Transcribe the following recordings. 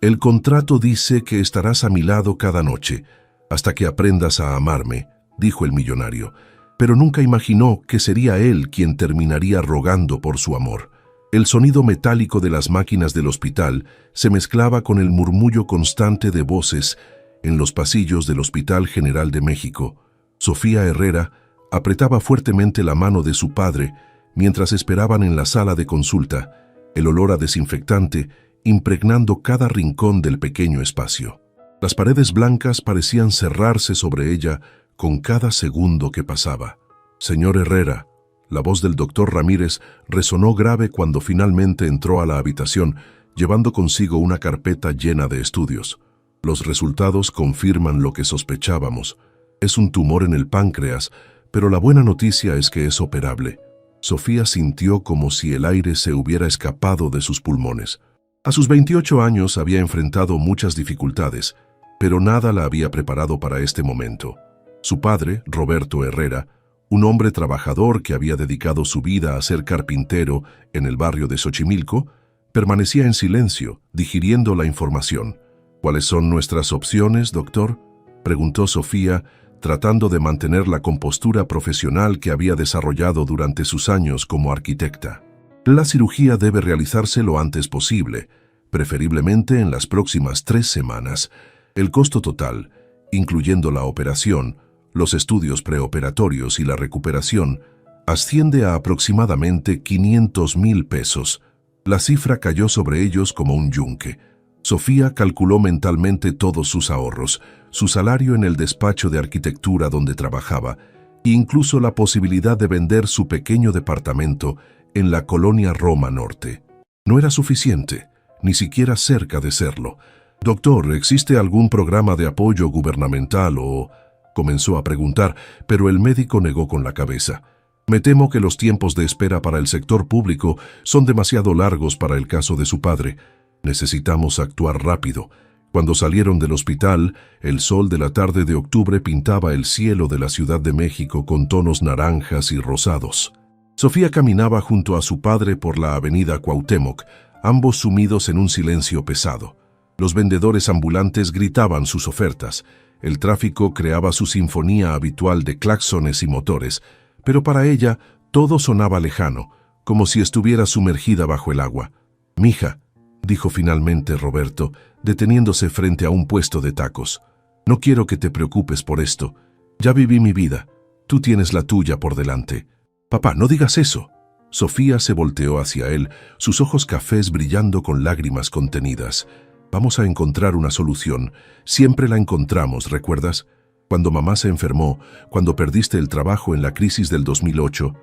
El contrato dice que estarás a mi lado cada noche, hasta que aprendas a amarme, dijo el millonario, pero nunca imaginó que sería él quien terminaría rogando por su amor. El sonido metálico de las máquinas del hospital se mezclaba con el murmullo constante de voces en los pasillos del Hospital General de México. Sofía Herrera apretaba fuertemente la mano de su padre mientras esperaban en la sala de consulta, el olor a desinfectante impregnando cada rincón del pequeño espacio. Las paredes blancas parecían cerrarse sobre ella con cada segundo que pasaba. «Señor Herrera», la voz del doctor Ramírez resonó grave cuando finalmente entró a la habitación, llevando consigo una carpeta llena de estudios. «Los resultados confirman lo que sospechábamos. Es un tumor en el páncreas, pero la buena noticia es que es operable». Sofía sintió como si el aire se hubiera escapado de sus pulmones. A sus 28 años había enfrentado muchas dificultades, pero nada la había preparado para este momento. Su padre, Roberto Herrera, un hombre trabajador que había dedicado su vida a ser carpintero en el barrio de Xochimilco, permanecía en silencio, digiriendo la información. «¿Cuáles son nuestras opciones, doctor?», preguntó Sofía, tratando de mantener la compostura profesional que había desarrollado durante sus años como arquitecta. «La cirugía debe realizarse lo antes posible, preferiblemente en las próximas 3 semanas. El costo total, incluyendo la operación, los estudios preoperatorios y la recuperación, asciende a aproximadamente 500,000 pesos. La cifra cayó sobre ellos como un yunque. Sofía calculó mentalmente todos sus ahorros, su salario en el despacho de arquitectura donde trabajaba, e incluso la posibilidad de vender su pequeño departamento en la colonia Roma Norte. No era suficiente, ni siquiera cerca de serlo. «Doctor, ¿existe algún programa de apoyo gubernamental o...?» comenzó a preguntar, pero el médico negó con la cabeza. «Me temo que los tiempos de espera para el sector público son demasiado largos para el caso de su padre. Necesitamos actuar rápido». Cuando salieron del hospital, el sol de la tarde de octubre pintaba el cielo de la Ciudad de México con tonos naranjas y rosados. Sofía caminaba junto a su padre por la avenida Cuauhtémoc, ambos sumidos en un silencio pesado. Los vendedores ambulantes gritaban sus ofertas. El tráfico creaba su sinfonía habitual de claxones y motores, pero para ella todo sonaba lejano, como si estuviera sumergida bajo el agua. «Mija», dijo finalmente Roberto, deteniéndose frente a un puesto de tacos. «No quiero que te preocupes por esto. Ya viví mi vida. Tú tienes la tuya por delante». «Papá, no digas eso». Sofía se volteó hacia él, sus ojos cafés brillando con lágrimas contenidas. «Vamos a encontrar una solución. Siempre la encontramos, ¿recuerdas? Cuando mamá se enfermó, cuando perdiste el trabajo en la crisis del 2008,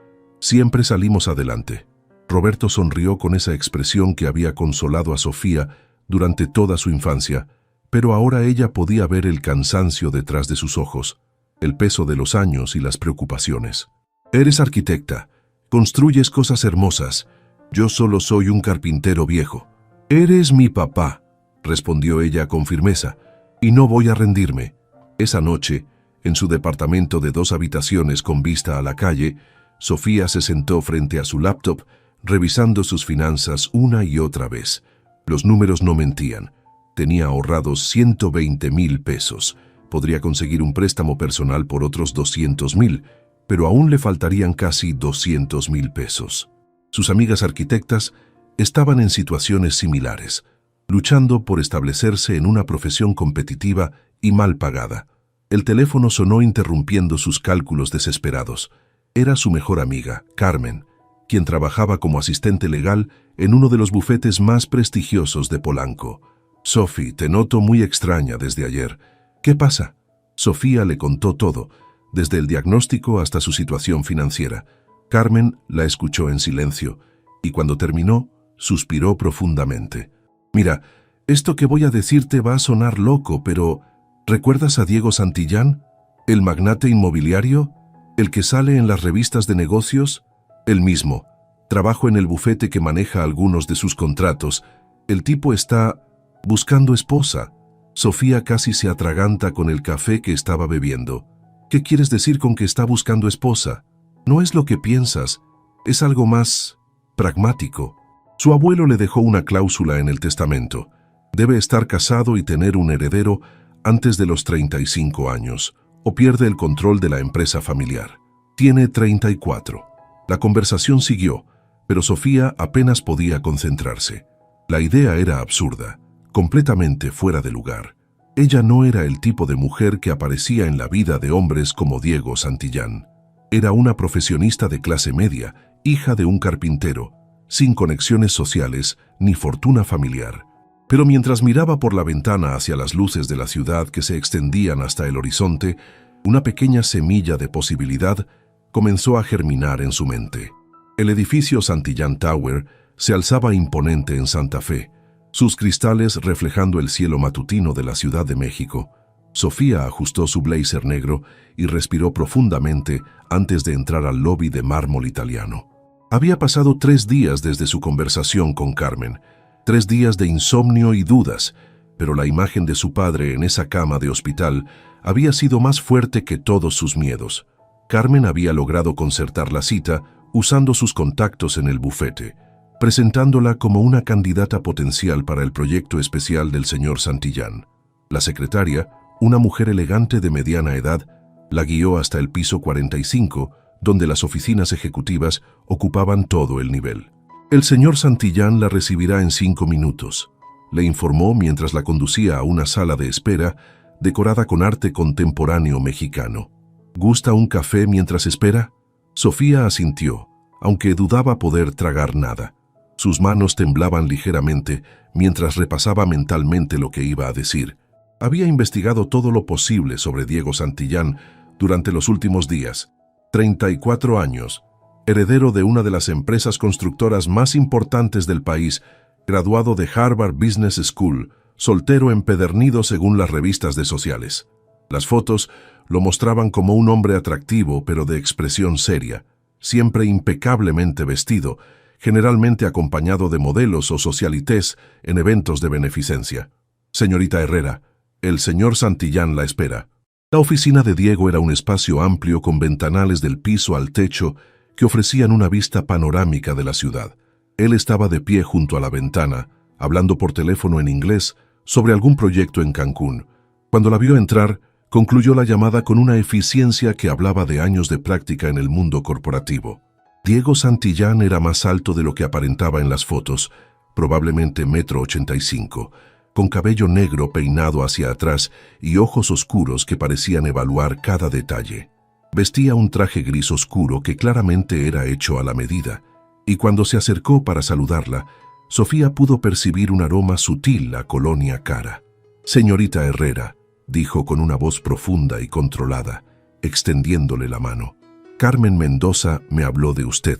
siempre salimos adelante». Roberto sonrió con esa expresión que había consolado a Sofía durante toda su infancia, pero ahora ella podía ver el cansancio detrás de sus ojos, el peso de los años y las preocupaciones. «Eres arquitecta, construyes cosas hermosas. Yo solo soy un carpintero viejo». «Eres mi papá», respondió ella con firmeza, «y no voy a rendirme». Esa noche, en su departamento de 2 habitaciones con vista a la calle, Sofía se sentó frente a su laptop, revisando sus finanzas una y otra vez. Los números no mentían. Tenía ahorrados 120,000 pesos. Podría conseguir un préstamo personal por otros 200,000, pero aún le faltarían casi 200,000 pesos. Sus amigas arquitectas estaban en situaciones similares, luchando por establecerse en una profesión competitiva y mal pagada. El teléfono sonó interrumpiendo sus cálculos desesperados. Era su mejor amiga, Carmen, quien trabajaba como asistente legal en uno de los bufetes más prestigiosos de Polanco. «Sophie, te noto muy extraña desde ayer. ¿Qué pasa?». Sofía le contó todo, desde el diagnóstico hasta su situación financiera. Carmen la escuchó en silencio, y cuando terminó, suspiró profundamente. «Mira, esto que voy a decirte va a sonar loco, pero ¿recuerdas a Diego Santillán? ¿El magnate inmobiliario? ¿El que sale en las revistas de negocios?». «El mismo. Trabajo en el bufete que maneja algunos de sus contratos. El tipo está buscando esposa». Sofía casi se atraganta con el café que estaba bebiendo. «¿Qué quieres decir con que está buscando esposa? No es lo que piensas. Es algo más pragmático». Su abuelo le dejó una cláusula en el testamento. Debe estar casado y tener un heredero antes de los 35 años, o pierde el control de la empresa familiar. Tiene 34. La conversación siguió, pero Sofía apenas podía concentrarse. La idea era absurda, completamente fuera de lugar. Ella no era el tipo de mujer que aparecía en la vida de hombres como Diego Santillán. Era una profesionista de clase media, hija de un carpintero, sin conexiones sociales ni fortuna familiar. Pero mientras miraba por la ventana hacia las luces de la ciudad que se extendían hasta el horizonte, una pequeña semilla de posibilidad comenzó a germinar en su mente. El edificio Santillán Tower se alzaba imponente en Santa Fe, sus cristales reflejando el cielo matutino de la Ciudad de México. Sofía ajustó su blazer negro y respiró profundamente antes de entrar al lobby de mármol italiano. Había pasado 3 días desde su conversación con Carmen, 3 días de insomnio y dudas, pero la imagen de su padre en esa cama de hospital había sido más fuerte que todos sus miedos. Carmen había logrado concertar la cita usando sus contactos en el bufete, presentándola como una candidata potencial para el proyecto especial del señor Santillán. La secretaria, una mujer elegante de mediana edad, la guió hasta el piso 45, donde las oficinas ejecutivas ocupaban todo el nivel. El señor Santillán la recibirá en 5 minutos, le informó mientras la conducía a una sala de espera decorada con arte contemporáneo mexicano. ¿Gusta un café mientras espera? Sofía asintió, aunque dudaba poder tragar nada. Sus manos temblaban ligeramente mientras repasaba mentalmente lo que iba a decir. Había investigado todo lo posible sobre Diego Santillán durante los últimos días. 34 años, heredero de una de las empresas constructoras más importantes del país, graduado de Harvard Business School, soltero empedernido según las revistas de sociales. Las fotos lo mostraban como un hombre atractivo pero de expresión seria, siempre impecablemente vestido, generalmente acompañado de modelos o socialités en eventos de beneficencia. Señorita Herrera, el señor Santillán la espera. La oficina de Diego era un espacio amplio con ventanales del piso al techo que ofrecían una vista panorámica de la ciudad. Él estaba de pie junto a la ventana, hablando por teléfono en inglés sobre algún proyecto en Cancún. Cuando la vio entrar, concluyó la llamada con una eficiencia que hablaba de años de práctica en el mundo corporativo. Diego Santillán era más alto de lo que aparentaba en las fotos, probablemente 1,85 m, con cabello negro peinado hacia atrás y ojos oscuros que parecían evaluar cada detalle. Vestía un traje gris oscuro que claramente era hecho a la medida, y cuando se acercó para saludarla, Sofía pudo percibir un aroma sutil a colonia cara. «Señorita Herrera», dijo con una voz profunda y controlada, extendiéndole la mano. «Carmen Mendoza me habló de usted.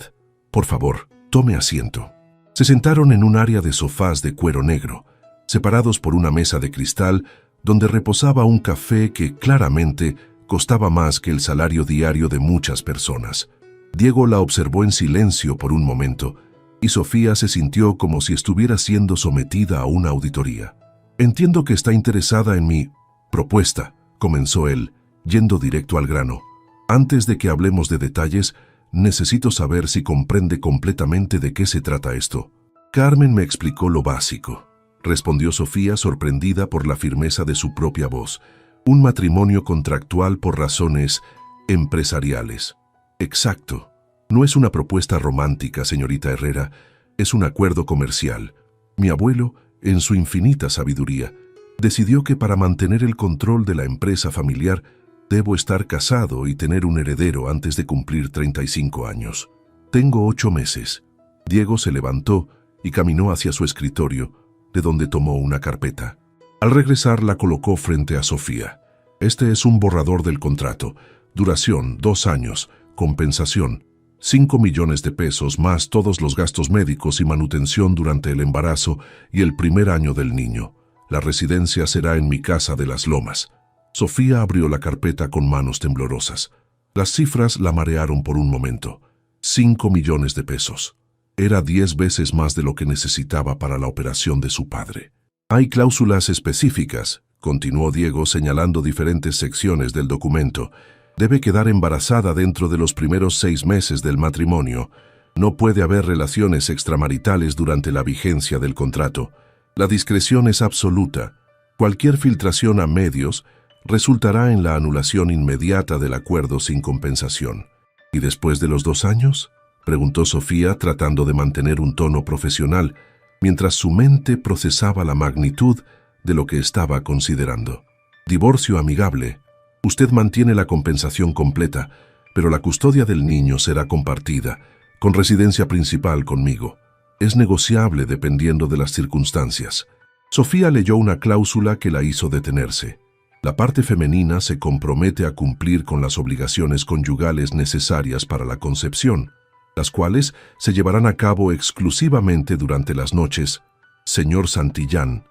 Por favor, tome asiento». Se sentaron en un área de sofás de cuero negro, separados por una mesa de cristal donde reposaba un café que claramente costaba más que el salario diario de muchas personas. Diego la observó en silencio por un momento y Sofía se sintió como si estuviera siendo sometida a una auditoría. «Entiendo que está interesada en mi propuesta», comenzó él, yendo directo al grano. «Antes de que hablemos de detalles, necesito saber si comprende completamente de qué se trata esto». «Carmen me explicó lo básico», respondió Sofía sorprendida por la firmeza de su propia voz. «Un matrimonio contractual por razones empresariales». «Exacto. No es una propuesta romántica, señorita Herrera, es un acuerdo comercial. Mi abuelo, en su infinita sabiduría, decidió que para mantener el control de la empresa familiar debo estar casado y tener un heredero antes de cumplir 35 años. Tengo 8 meses. Diego se levantó y caminó hacia su escritorio, de donde tomó una carpeta. Al regresar la colocó frente a Sofía. «Este es un borrador del contrato. Duración 2 años. Compensación 5 millones de pesos más todos los gastos médicos y manutención durante el embarazo y el primer año del niño. La residencia será en mi casa de las Lomas». Sofía abrió la carpeta con manos temblorosas. Las cifras la marearon por un momento. 5 millones de pesos. Era 10 veces más de lo que necesitaba para la operación de su padre. «Hay cláusulas específicas», continuó Diego señalando diferentes secciones del documento. «Debe quedar embarazada dentro de los primeros 6 meses del matrimonio. No puede haber relaciones extramaritales durante la vigencia del contrato. La discreción es absoluta. Cualquier filtración a medios resultará en la anulación inmediata del acuerdo sin compensación. ¿Y después de los 2 años?, preguntó Sofía, tratando de mantener un tono profesional, mientras su mente procesaba la magnitud de lo que estaba considerando. Divorcio amigable. Usted mantiene la compensación completa, pero la custodia del niño será compartida, con residencia principal conmigo. Es negociable dependiendo de las circunstancias. Sofía leyó una cláusula que la hizo detenerse. La parte femenina se compromete a cumplir con las obligaciones conyugales necesarias para la concepción, las cuales se llevarán a cabo exclusivamente durante las noches. Señor Santillán,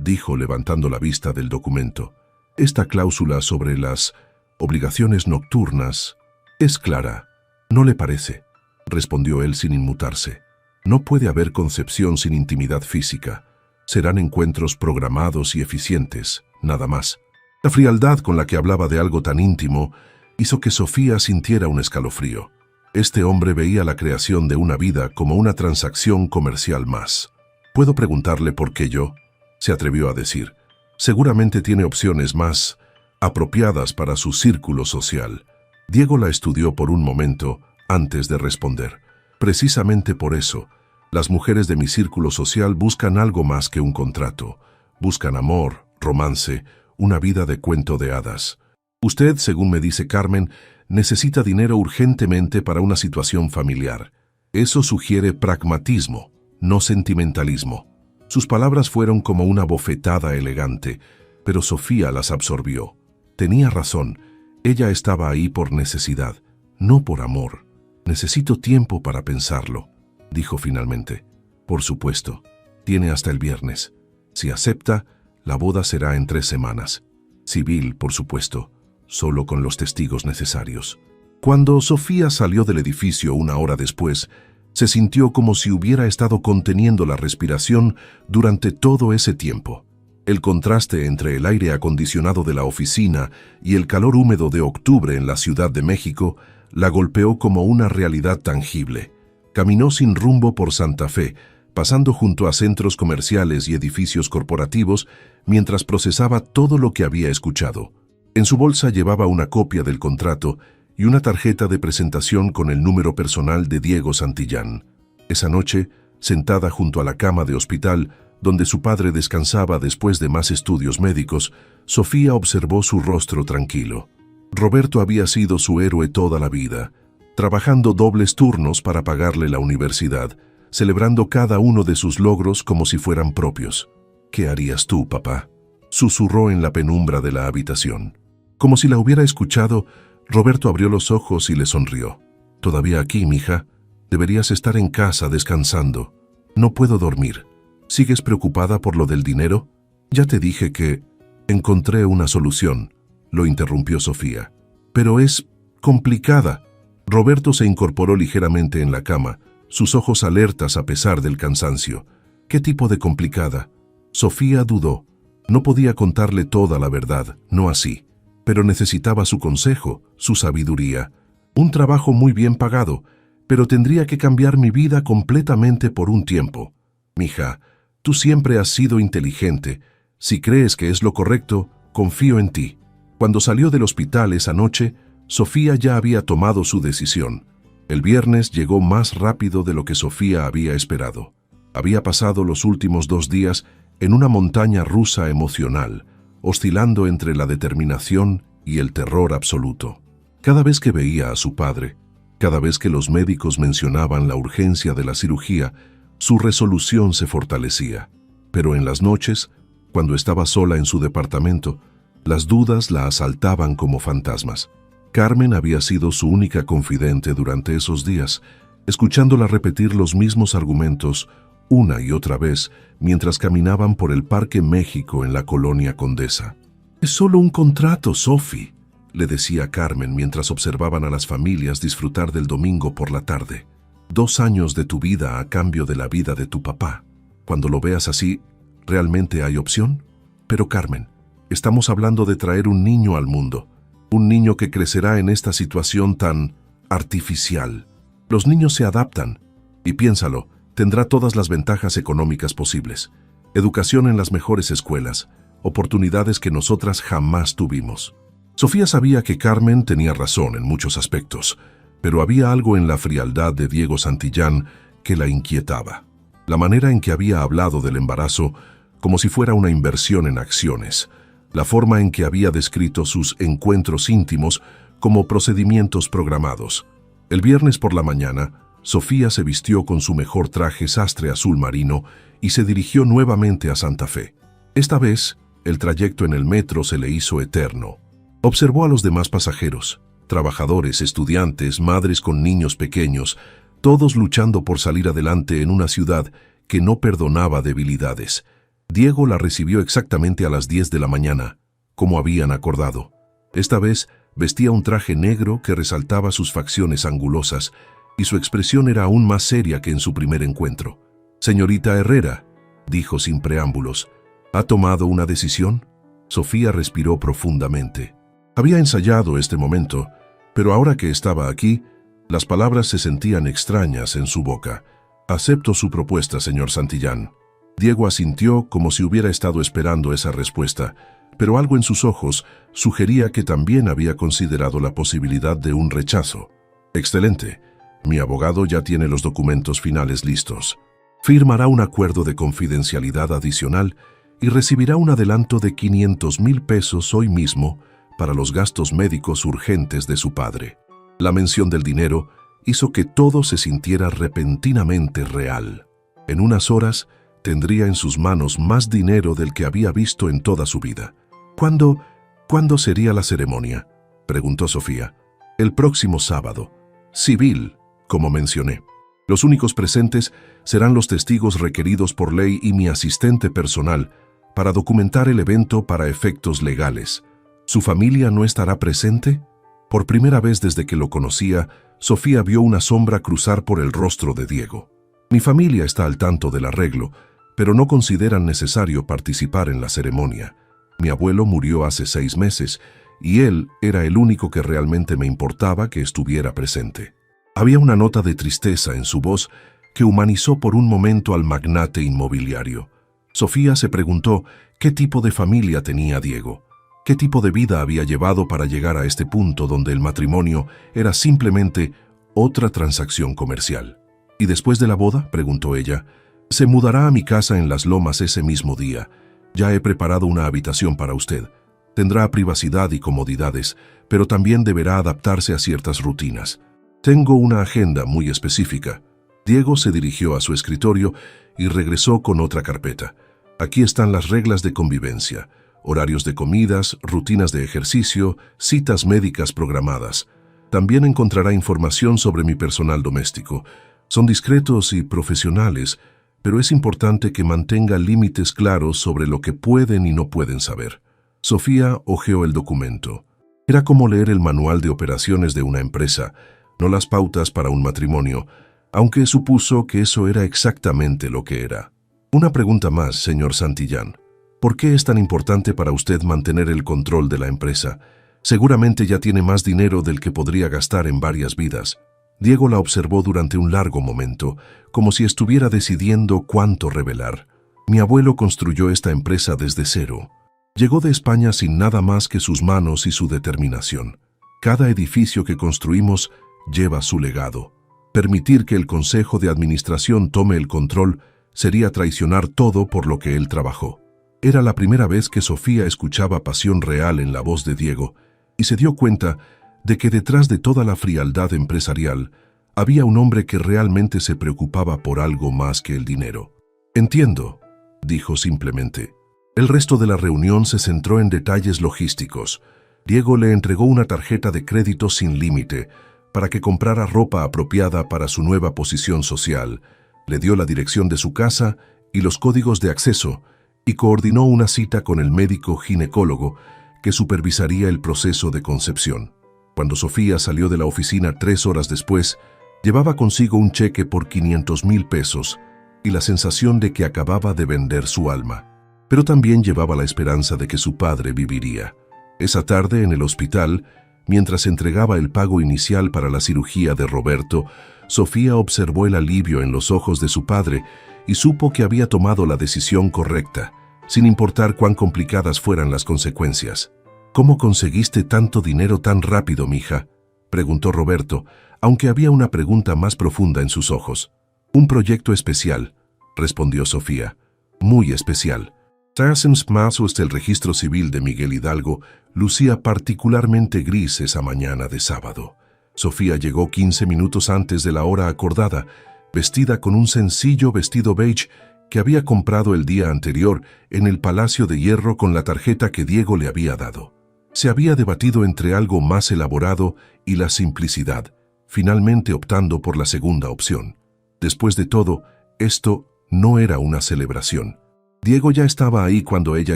dijo levantando la vista del documento, esta cláusula sobre las obligaciones nocturnas es clara. ¿No le parece?, respondió él sin inmutarse. No puede haber concepción sin intimidad física. Serán encuentros programados y eficientes, nada más. La frialdad con la que hablaba de algo tan íntimo hizo que Sofía sintiera un escalofrío. Este hombre veía la creación de una vida como una transacción comercial más. ¿Puedo preguntarle por qué yo?, se atrevió a decir. Seguramente tiene opciones más apropiadas para su círculo social. Diego la estudió por un momento antes de responder. Precisamente por eso, las mujeres de mi círculo social buscan algo más que un contrato. Buscan amor, romance, una vida de cuento de hadas. Usted, según me dice Carmen, necesita dinero urgentemente para una situación familiar. Eso sugiere pragmatismo, no sentimentalismo. Sus palabras fueron como una bofetada elegante, pero Sofía las absorbió. Tenía razón, ella estaba ahí por necesidad, no por amor. Necesito tiempo para pensarlo, dijo finalmente. Por supuesto, tiene hasta el viernes. Si acepta, la boda será en 3 semanas. Civil, por supuesto, solo con los testigos necesarios. Cuando Sofía salió del edificio 1 hora después, se sintió como si hubiera estado conteniendo la respiración durante todo ese tiempo. El contraste entre el aire acondicionado de la oficina y el calor húmedo de octubre en la Ciudad de México la golpeó como una realidad tangible. Caminó sin rumbo por Santa Fe, pasando junto a centros comerciales y edificios corporativos mientras procesaba todo lo que había escuchado. En su bolsa llevaba una copia del contrato y una tarjeta de presentación con el número personal de Diego Santillán. Esa noche, sentada junto a la cama de hospital, donde su padre descansaba después de más estudios médicos, Sofía observó su rostro tranquilo. Roberto había sido su héroe toda la vida, trabajando dobles turnos para pagarle la universidad, celebrando cada uno de sus logros como si fueran propios. ¿Qué harías tú, papá?, susurró en la penumbra de la habitación. Como si la hubiera escuchado, Roberto abrió los ojos y le sonrió. «Todavía aquí, mija. Deberías estar en casa descansando. No puedo dormir. ¿Sigues preocupada por lo del dinero? Ya te dije que encontré una solución», lo interrumpió Sofía. «Pero es complicada». Roberto se incorporó ligeramente en la cama, sus ojos alertas a pesar del cansancio. «¿Qué tipo de complicada?». Sofía dudó. No podía contarle toda la verdad, no así. Pero necesitaba su consejo, su sabiduría. Un trabajo muy bien pagado, pero tendría que cambiar mi vida completamente por un tiempo. Mija, tú siempre has sido inteligente. Si crees que es lo correcto, confío en ti. Cuando salió del hospital esa noche, Sofía ya había tomado su decisión. El viernes llegó más rápido de lo que Sofía había esperado. Había pasado los últimos 2 días en una montaña rusa emocional, oscilando entre la determinación y el terror absoluto. Cada vez que veía a su padre, cada vez que los médicos mencionaban la urgencia de la cirugía, su resolución se fortalecía. Pero en las noches, cuando estaba sola en su departamento, las dudas la asaltaban como fantasmas. Carmen había sido su única confidente durante esos días, escuchándola repetir los mismos argumentos una y otra vez mientras caminaban por el Parque México en la colonia Condesa. «Es solo un contrato, Sophie», le decía Carmen mientras observaban a las familias disfrutar del domingo por la tarde. 2 años de tu vida a cambio de la vida de tu papá. Cuando lo veas así, ¿realmente hay opción? Pero Carmen, estamos hablando de traer un niño al mundo, un niño que crecerá en esta situación tan artificial. Los niños se adaptan, y piénsalo, tendrá todas las ventajas económicas posibles. educación en las mejores escuelas, oportunidades que nosotras jamás tuvimos. Sofía sabía que Carmen tenía razón en muchos aspectos, pero había algo en la frialdad de Diego Santillán que la inquietaba. La manera en que había hablado del embarazo como si fuera una inversión en acciones, la forma en que había descrito sus encuentros íntimos como procedimientos programados. El viernes por la mañana, Sofía se vistió con su mejor traje sastre azul marino y se dirigió nuevamente a Santa Fe. Esta vez, el trayecto en el metro se le hizo eterno. Observó a los demás pasajeros, trabajadores, estudiantes, madres con niños pequeños, todos luchando por salir adelante en una ciudad que no perdonaba debilidades. Diego la recibió exactamente a las 10 de la mañana, como habían acordado. Esta vez vestía un traje negro que resaltaba sus facciones angulosas, y su expresión era aún más seria que en su primer encuentro. «Señorita Herrera», dijo sin preámbulos, «¿ha tomado una decisión?» Sofía respiró profundamente. Había ensayado este momento, pero ahora que estaba aquí, las palabras se sentían extrañas en su boca. «Acepto su propuesta, señor Santillán». Diego asintió como si hubiera estado esperando esa respuesta, pero algo en sus ojos sugería que también había considerado la posibilidad de un rechazo. «Excelente. Mi abogado ya tiene los documentos finales listos. Firmará un acuerdo de confidencialidad adicional y recibirá un adelanto de 500,000 pesos hoy mismo para los gastos médicos urgentes de su padre». La mención del dinero hizo que todo se sintiera repentinamente real. En unas horas tendría en sus manos más dinero del que había visto en toda su vida. ¿Cuándo sería la ceremonia?, preguntó Sofía. «El próximo sábado. Civil, como mencioné. Los únicos presentes serán los testigos requeridos por ley y mi asistente personal para documentar el evento para efectos legales. ¿Su familia no estará presente?». Por primera vez desde que lo conocía, Sofía vio una sombra cruzar por el rostro de Diego. «Mi familia está al tanto del arreglo, pero no consideran necesario participar en la ceremonia. Mi abuelo murió hace 6 meses y él era el único que realmente me importaba que estuviera presente». Había una nota de tristeza en su voz que humanizó por un momento al magnate inmobiliario. Sofía se preguntó qué tipo de familia tenía Diego, qué tipo de vida había llevado para llegar a este punto donde el matrimonio era simplemente otra transacción comercial. «¿Y después de la boda?», preguntó ella. «Se mudará a mi casa en Las Lomas ese mismo día. Ya he preparado una habitación para usted. Tendrá privacidad y comodidades, pero también deberá adaptarse a ciertas rutinas. Tengo una agenda muy específica». Diego se dirigió a su escritorio y regresó con otra carpeta. «Aquí están las reglas de convivencia, horarios de comidas, rutinas de ejercicio, citas médicas programadas. También encontrará información sobre mi personal doméstico. Son discretos y profesionales, pero es importante que mantenga límites claros sobre lo que pueden y no pueden saber». Sofía hojeó el documento. Era como leer el manual de operaciones de una empresa, no las pautas para un matrimonio, aunque supuso que eso era exactamente lo que era. «Una pregunta más, señor Santillán. ¿Por qué es tan importante para usted mantener el control de la empresa? Seguramente ya tiene más dinero del que podría gastar en varias vidas». Diego la observó durante un largo momento, como si estuviera decidiendo cuánto revelar. «Mi abuelo construyó esta empresa desde cero. Llegó de España sin nada más que sus manos y su determinación. Cada edificio que construimos lleva su legado. Permitir que el Consejo de Administración tome el control sería traicionar todo por lo que él trabajó». Era la primera vez que Sofía escuchaba pasión real en la voz de Diego y se dio cuenta de que detrás de toda la frialdad empresarial había un hombre que realmente se preocupaba por algo más que el dinero. «Entiendo», dijo simplemente. El resto de la reunión se centró en detalles logísticos. Diego le entregó una tarjeta de crédito sin límite para que comprara ropa apropiada para su nueva posición social, le dio la dirección de su casa y los códigos de acceso y coordinó una cita con el médico ginecólogo que supervisaría el proceso de concepción. Cuando Sofía salió de la oficina 3 horas después, llevaba consigo un cheque por 500,000 pesos y la sensación de que acababa de vender su alma. Pero también llevaba la esperanza de que su padre viviría. Esa tarde, en el hospital, mientras entregaba el pago inicial para la cirugía de Roberto, Sofía observó el alivio en los ojos de su padre y supo que había tomado la decisión correcta, sin importar cuán complicadas fueran las consecuencias. «¿Cómo conseguiste tanto dinero tan rápido, mija?», preguntó Roberto, aunque había una pregunta más profunda en sus ojos. «Un proyecto especial», respondió Sofía. «Muy especial». El registro civil de Miguel Hidalgo lucía particularmente gris esa mañana de sábado. Sofía llegó 15 minutos antes de la hora acordada, vestida con un sencillo vestido beige que había comprado el día anterior en el Palacio de Hierro con la tarjeta que Diego le había dado. Se había debatido entre algo más elaborado y la simplicidad, finalmente optando por la segunda opción. Después de todo, esto no era una celebración. Diego ya estaba ahí cuando ella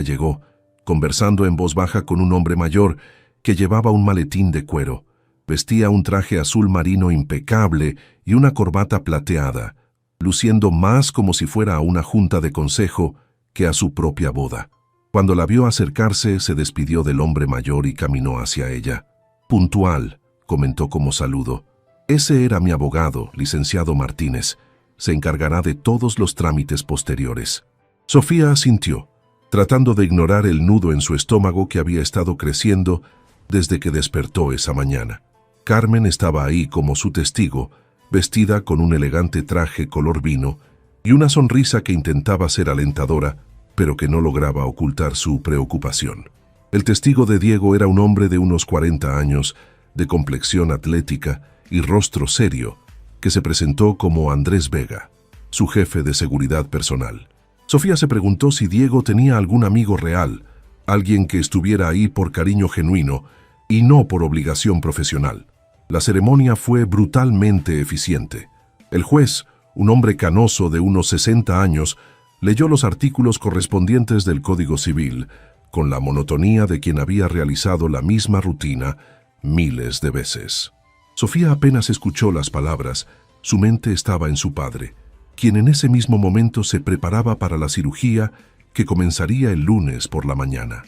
llegó, conversando en voz baja con un hombre mayor que llevaba un maletín de cuero. Vestía un traje azul marino impecable y una corbata plateada, luciendo más como si fuera a una junta de consejo que a su propia boda. Cuando la vio acercarse, se despidió del hombre mayor y caminó hacia ella. «Puntual», comentó como saludo. «Ese era mi abogado, licenciado Martínez. Se encargará de todos los trámites posteriores». Sofía asintió, tratando de ignorar el nudo en su estómago que había estado creciendo desde que despertó esa mañana. Carmen estaba ahí como su testigo, vestida con un elegante traje color vino y una sonrisa que intentaba ser alentadora, pero que no lograba ocultar su preocupación. El testigo de Diego era un hombre de unos 40 años, de complexión atlética y rostro serio, que se presentó como Andrés Vega, su jefe de seguridad personal. Sofía se preguntó si Diego tenía algún amigo real, alguien que estuviera ahí por cariño genuino y no por obligación profesional. La ceremonia fue brutalmente eficiente. El juez, un hombre canoso de unos 60 años, leyó los artículos correspondientes del Código Civil, con la monotonía de quien había realizado la misma rutina miles de veces. Sofía apenas escuchó las palabras, su mente estaba en su padre, quien en ese mismo momento se preparaba para la cirugía que comenzaría el lunes por la mañana.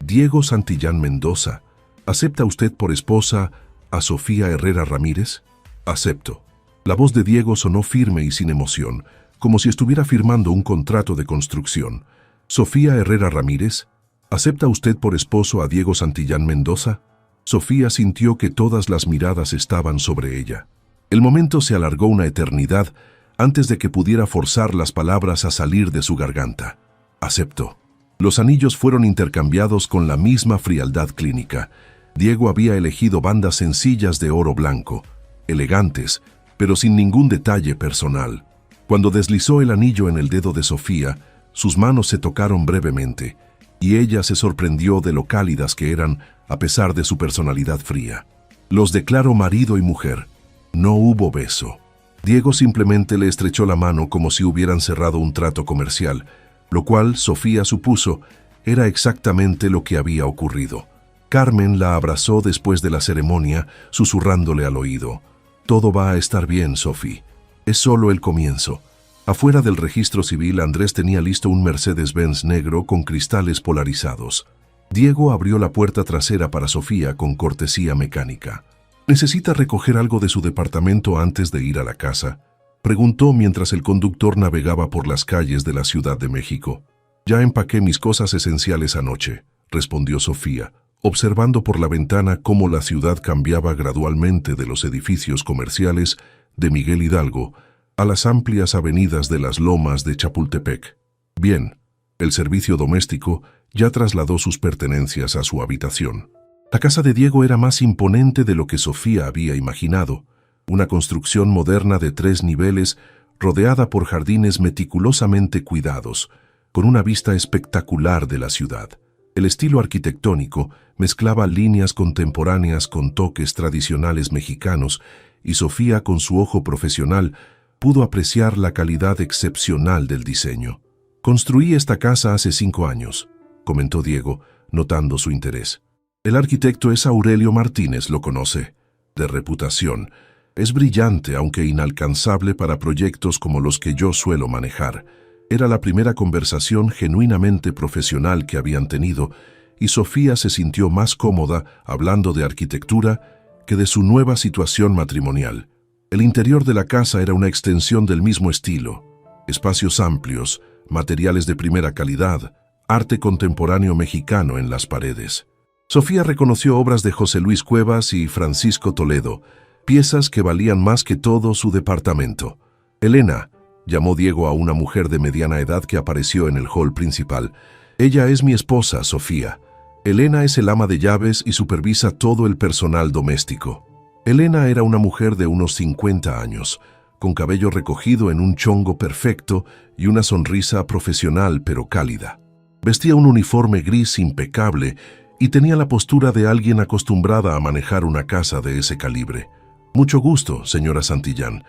«Diego Santillán Mendoza, ¿acepta usted por esposa a Sofía Herrera Ramírez?» «Acepto». La voz de Diego sonó firme y sin emoción, como si estuviera firmando un contrato de construcción. «Sofía Herrera Ramírez, ¿acepta usted por esposo a Diego Santillán Mendoza?» Sofía sintió que todas las miradas estaban sobre ella. El momento se alargó una eternidad antes de que pudiera forzar las palabras a salir de su garganta. «Acepto». Los anillos fueron intercambiados con la misma frialdad clínica. Diego había elegido bandas sencillas de oro blanco, elegantes, pero sin ningún detalle personal. Cuando deslizó el anillo en el dedo de Sofía, sus manos se tocaron brevemente, y ella se sorprendió de lo cálidas que eran a pesar de su personalidad fría. Los declaró marido y mujer. No hubo beso. Diego simplemente le estrechó la mano como si hubieran cerrado un trato comercial, lo cual, Sofía supuso, era exactamente lo que había ocurrido. Carmen la abrazó después de la ceremonia, susurrándole al oído. «Todo va a estar bien, Sophie. Es solo el comienzo». Afuera del registro civil, Andrés tenía listo un Mercedes-Benz negro con cristales polarizados. Diego abrió la puerta trasera para Sofía con cortesía mecánica. «¿Necesita recoger algo de su departamento antes de ir a la casa?», preguntó mientras el conductor navegaba por las calles de la Ciudad de México. «Ya empaqué mis cosas esenciales anoche», respondió Sofía, observando por la ventana cómo la ciudad cambiaba gradualmente de los edificios comerciales de Miguel Hidalgo a las amplias avenidas de las lomas de Chapultepec. Bien, el servicio doméstico ya trasladó sus pertenencias a su habitación. La casa de Diego era más imponente de lo que Sofía había imaginado, una construcción moderna de 3 niveles rodeada por jardines meticulosamente cuidados, con una vista espectacular de la ciudad. El estilo arquitectónico mezclaba líneas contemporáneas con toques tradicionales mexicanos y Sofía, con su ojo profesional, pudo apreciar la calidad excepcional del diseño. «Construí esta casa hace 5 años», comentó Diego, notando su interés. «El arquitecto es Aurelio Martínez, lo conoce. De reputación. Es brillante, aunque inalcanzable para proyectos como los que yo suelo manejar». Era la primera conversación genuinamente profesional que habían tenido, y Sofía se sintió más cómoda hablando de arquitectura que de su nueva situación matrimonial. El interior de la casa era una extensión del mismo estilo. espacios amplios, materiales de primera calidad, arte contemporáneo mexicano en las paredes. Sofía reconoció obras de José Luis Cuevas y Francisco Toledo, piezas que valían más que todo su departamento. «Elena», llamó Diego a una mujer de mediana edad que apareció en el hall principal. «Ella es mi esposa, Sofía. Elena es el ama de llaves y supervisa todo el personal doméstico». Elena era una mujer de unos 50 años, con cabello recogido en un chongo perfecto y una sonrisa profesional pero cálida. Vestía un uniforme gris impecable y tenía la postura de alguien acostumbrada a manejar una casa de ese calibre. «Mucho gusto, señora Santillán.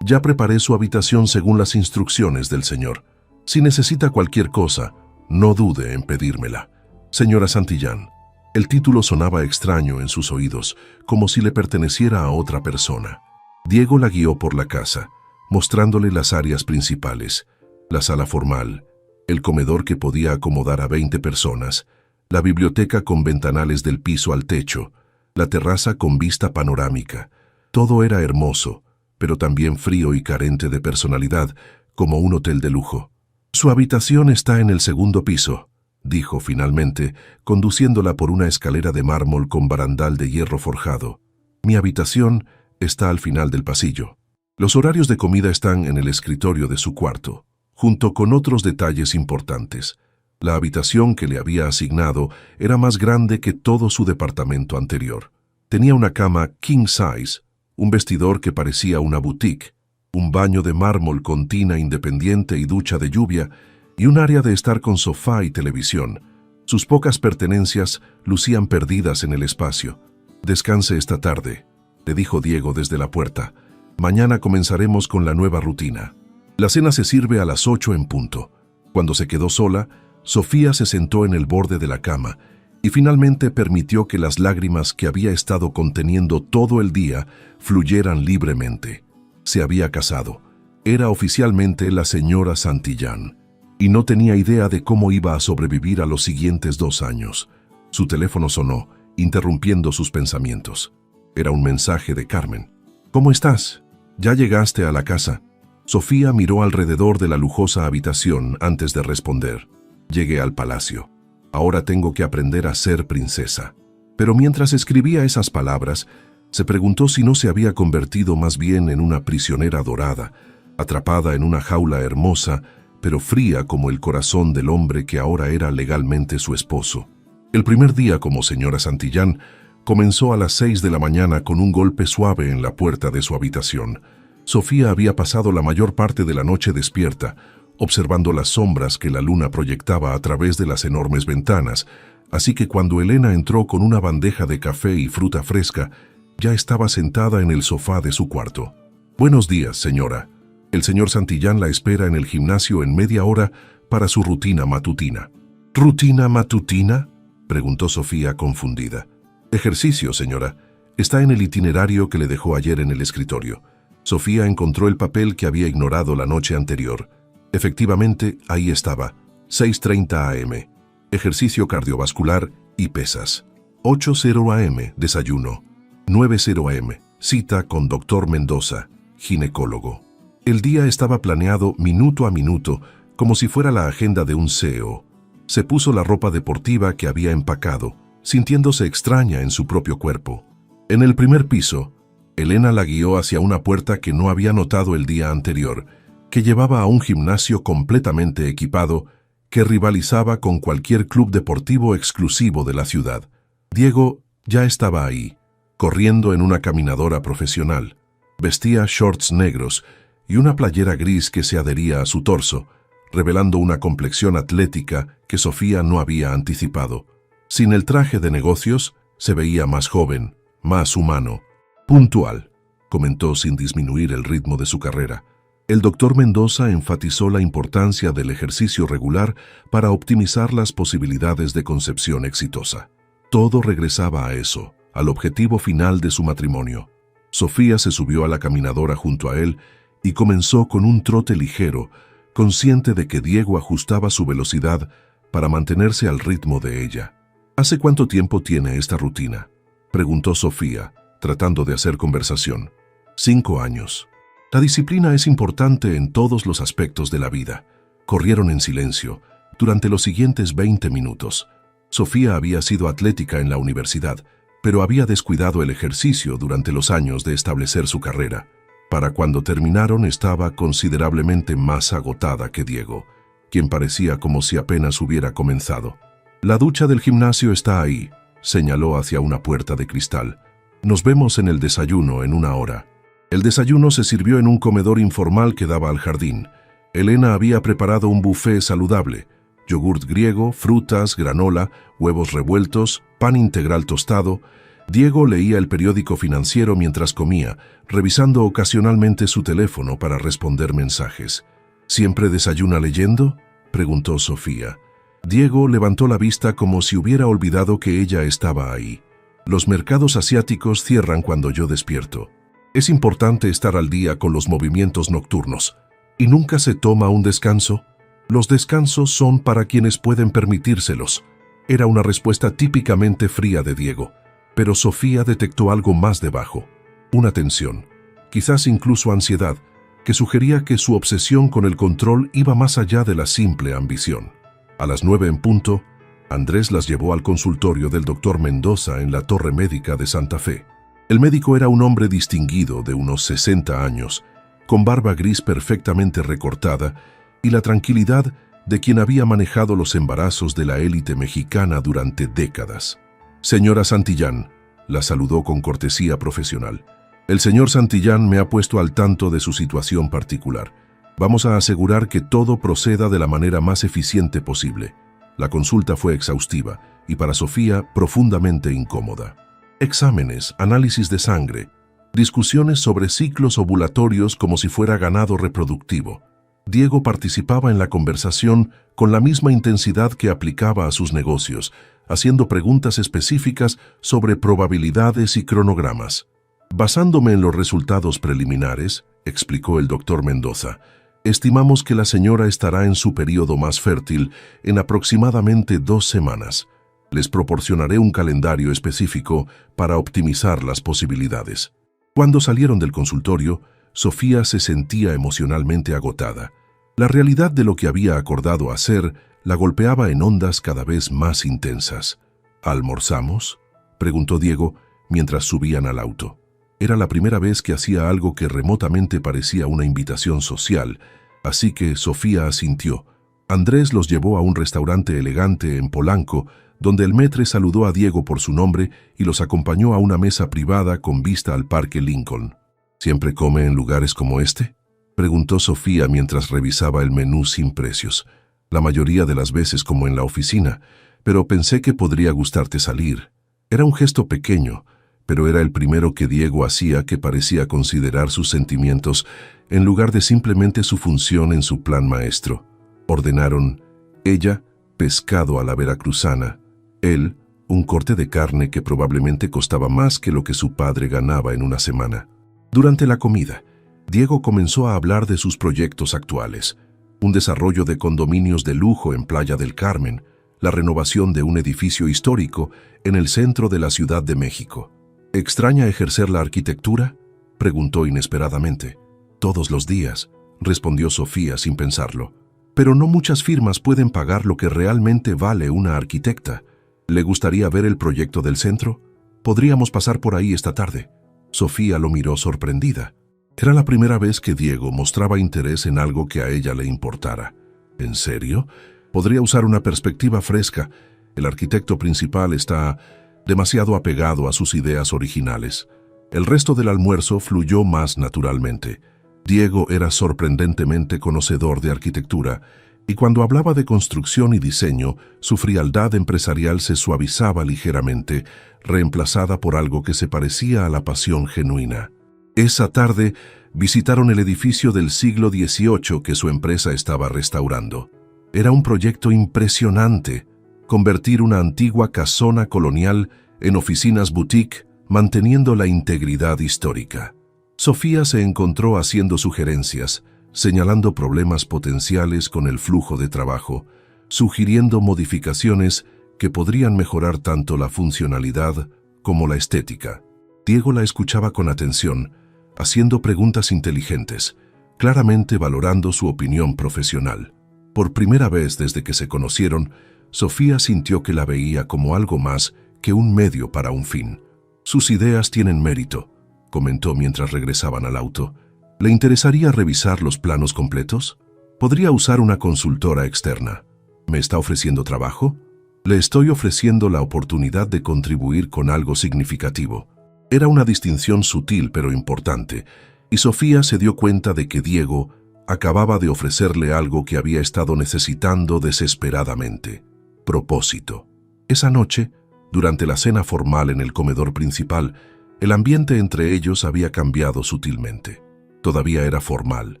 Ya preparé su habitación según las instrucciones del señor. Si necesita cualquier cosa, no dude en pedírmela. Señora Santillán». El título sonaba extraño en sus oídos, como si le perteneciera a otra persona. Diego la guió por la casa, mostrándole las áreas principales: la sala formal, el comedor que podía acomodar a 20 personas, la biblioteca con ventanales del piso al techo, la terraza con vista panorámica. Todo era hermoso, pero también frío y carente de personalidad, como un hotel de lujo. «Su habitación está en el segundo piso», dijo finalmente, conduciéndola por una escalera de mármol con barandal de hierro forjado. «Mi habitación está al final del pasillo. Los horarios de comida están en el escritorio de su cuarto, junto con otros detalles importantes. La habitación que le había asignado era más grande que todo su departamento anterior. Tenía una cama king size, un vestidor que parecía una boutique, un baño de mármol con tina independiente y ducha de lluvia, y un área de estar con sofá y televisión. Sus pocas pertenencias lucían perdidas en el espacio. «Descanse esta tarde», le dijo Diego desde la puerta. «Mañana comenzaremos con la nueva rutina». La cena se sirve a las 8 en punto. Cuando se quedó sola, Sofía se sentó en el borde de la cama y finalmente permitió que las lágrimas que había estado conteniendo todo el día fluyeran libremente. Se había casado. Era oficialmente la señora Santillán, y no tenía idea de cómo iba a sobrevivir a los siguientes 2 años. Su teléfono sonó, interrumpiendo sus pensamientos. Era un mensaje de Carmen. «¿Cómo estás? ¿Ya llegaste a la casa?» Sofía miró alrededor de la lujosa habitación antes de responder. «Llegué al palacio. Ahora tengo que aprender a ser princesa». Pero mientras escribía esas palabras, se preguntó si no se había convertido más bien en una prisionera dorada, atrapada en una jaula hermosa, pero fría como el corazón del hombre que ahora era legalmente su esposo. El primer día como señora Santillán comenzó a las 6 de la mañana con un golpe suave en la puerta de su habitación. Sofía había pasado la mayor parte de la noche despierta, observando las sombras que la luna proyectaba a través de las enormes ventanas, así que cuando Elena entró con una bandeja de café y fruta fresca, ya estaba sentada en el sofá de su cuarto. «Buenos días, señora. El señor Santillán la espera en el gimnasio en media hora para su rutina matutina». «¿Rutina matutina?», preguntó Sofía confundida. «Ejercicio, señora. Está en el itinerario que le dejó ayer en el escritorio». Sofía encontró el papel que había ignorado la noche anterior. Efectivamente, ahí estaba. 6:30 am. Ejercicio cardiovascular y pesas. 8:00 am. Desayuno. 9:00 am. Cita con Dr. Mendoza, ginecólogo. El día estaba planeado minuto a minuto, como si fuera la agenda de un CEO. Se puso la ropa deportiva que había empacado, sintiéndose extraña en su propio cuerpo. En el primer piso, Elena la guió hacia una puerta que no había notado el día anterior, que llevaba a un gimnasio completamente equipado que rivalizaba con cualquier club deportivo exclusivo de la ciudad. Diego ya estaba ahí, corriendo en una caminadora profesional. Vestía shorts negros y una playera gris que se adhería a su torso, revelando una complexión atlética que Sofía no había anticipado. Sin el traje de negocios, se veía más joven, más humano. «Puntual», comentó sin disminuir el ritmo de su carrera. El doctor Mendoza enfatizó la importancia del ejercicio regular para optimizar las posibilidades de concepción exitosa. Todo regresaba a eso, al objetivo final de su matrimonio. Sofía se subió a la caminadora junto a él y comenzó con un trote ligero, consciente de que Diego ajustaba su velocidad para mantenerse al ritmo de ella. «¿Hace cuánto tiempo tiene esta rutina?», preguntó Sofía, tratando de hacer conversación. 5 años. La disciplina es importante en todos los aspectos de la vida. Corrieron en silencio durante los siguientes 20 minutos. Sofía había sido atlética en la universidad, pero había descuidado el ejercicio durante los años de establecer su carrera. Para cuando terminaron estaba considerablemente más agotada que Diego, quien parecía como si apenas hubiera comenzado. «La ducha del gimnasio está ahí», señaló hacia una puerta de cristal. «Nos vemos en el desayuno en 1 hora». El desayuno se sirvió en un comedor informal que daba al jardín. Elena había preparado un buffet saludable: yogurt griego, frutas, granola, huevos revueltos, pan integral tostado. Diego leía el periódico financiero mientras comía, revisando ocasionalmente su teléfono para responder mensajes. «¿Siempre desayuna leyendo?», preguntó Sofía. Diego levantó la vista como si hubiera olvidado que ella estaba ahí. «Los mercados asiáticos cierran cuando yo despierto. Es importante estar al día con los movimientos nocturnos. ¿Y nunca se toma un descanso?». «Los descansos son para quienes pueden permitírselos». Era una respuesta típicamente fría de Diego, pero Sofía detectó algo más debajo: una tensión, quizás incluso ansiedad, que sugería que su obsesión con el control iba más allá de la simple ambición. A las 9 en punto, Andrés las llevó al consultorio del doctor Mendoza en la Torre Médica de Santa Fe. El médico era un hombre distinguido de unos 60 años, con barba gris perfectamente recortada y la tranquilidad de quien había manejado los embarazos de la élite mexicana durante décadas. «Señora Santillán», la saludó con cortesía profesional. «El señor Santillán me ha puesto al tanto de su situación particular. Vamos a asegurar que todo proceda de la manera más eficiente posible». La consulta fue exhaustiva y para Sofía profundamente incómoda. Exámenes, análisis de sangre, discusiones sobre ciclos ovulatorios como si fuera ganado reproductivo. Diego participaba en la conversación con la misma intensidad que aplicaba a sus negocios, haciendo preguntas específicas sobre probabilidades y cronogramas. «Basándome en los resultados preliminares», explicó el doctor Mendoza, «estimamos que la señora estará en su periodo más fértil en aproximadamente 2 semanas. Les proporcionaré un calendario específico para optimizar las posibilidades». Cuando salieron del consultorio, Sofía se sentía emocionalmente agotada. La realidad de lo que había acordado hacer la golpeaba en ondas cada vez más intensas. «¿Almorzamos?», preguntó Diego mientras subían al auto. Era la primera vez que hacía algo que remotamente parecía una invitación social, así que Sofía asintió. Andrés los llevó a un restaurante elegante en Polanco, donde el maître saludó a Diego por su nombre y los acompañó a una mesa privada con vista al Parque Lincoln. «¿Siempre come en lugares como este?», preguntó Sofía mientras revisaba el menú sin precios. «La mayoría de las veces como en la oficina, pero pensé que podría gustarte salir». Era un gesto pequeño, pero era el primero que Diego hacía que parecía considerar sus sentimientos en lugar de simplemente su función en su plan maestro. Ordenaron: ella, pescado a la veracruzana; él, un corte de carne que probablemente costaba más que lo que su padre ganaba en una semana. Durante la comida, Diego comenzó a hablar de sus proyectos actuales: un desarrollo de condominios de lujo en Playa del Carmen, la renovación de un edificio histórico en el centro de la Ciudad de México. «¿Extraña ejercer la arquitectura?», preguntó inesperadamente. «Todos los días», respondió Sofía sin pensarlo. «Pero no muchas firmas pueden pagar lo que realmente vale una arquitecta. ¿Le gustaría ver el proyecto del centro? Podríamos pasar por ahí esta tarde». Sofía lo miró sorprendida. Era la primera vez que Diego mostraba interés en algo que a ella le importara. «¿En serio? Podría usar una perspectiva fresca. El arquitecto principal está demasiado apegado a sus ideas originales». El resto del almuerzo fluyó más naturalmente. Diego era sorprendentemente conocedor de arquitectura, y cuando hablaba de construcción y diseño, su frialdad empresarial se suavizaba ligeramente, reemplazada por algo que se parecía a la pasión genuina. Esa tarde visitaron el edificio del siglo XVIII que su empresa estaba restaurando. Era un proyecto impresionante: convertir una antigua casona colonial en oficinas boutique, manteniendo la integridad histórica. Sofía se encontró haciendo sugerencias, señalando problemas potenciales con el flujo de trabajo, sugiriendo modificaciones que podrían mejorar tanto la funcionalidad como la estética. Diego la escuchaba con atención, haciendo preguntas inteligentes, claramente valorando su opinión profesional. Por primera vez desde que se conocieron, Sofía sintió que la veía como algo más que un medio para un fin. «Sus ideas tienen mérito», comentó mientras regresaban al auto. «¿Le interesaría revisar los planos completos? Podría usar una consultora externa. ¿Me está ofreciendo trabajo? Le estoy ofreciendo la oportunidad de contribuir con algo significativo». Era una distinción sutil pero importante, y Sofía se dio cuenta de que Diego acababa de ofrecerle algo que había estado necesitando desesperadamente: propósito. Esa noche, durante la cena formal en el comedor principal, el ambiente entre ellos había cambiado sutilmente. Todavía era formal,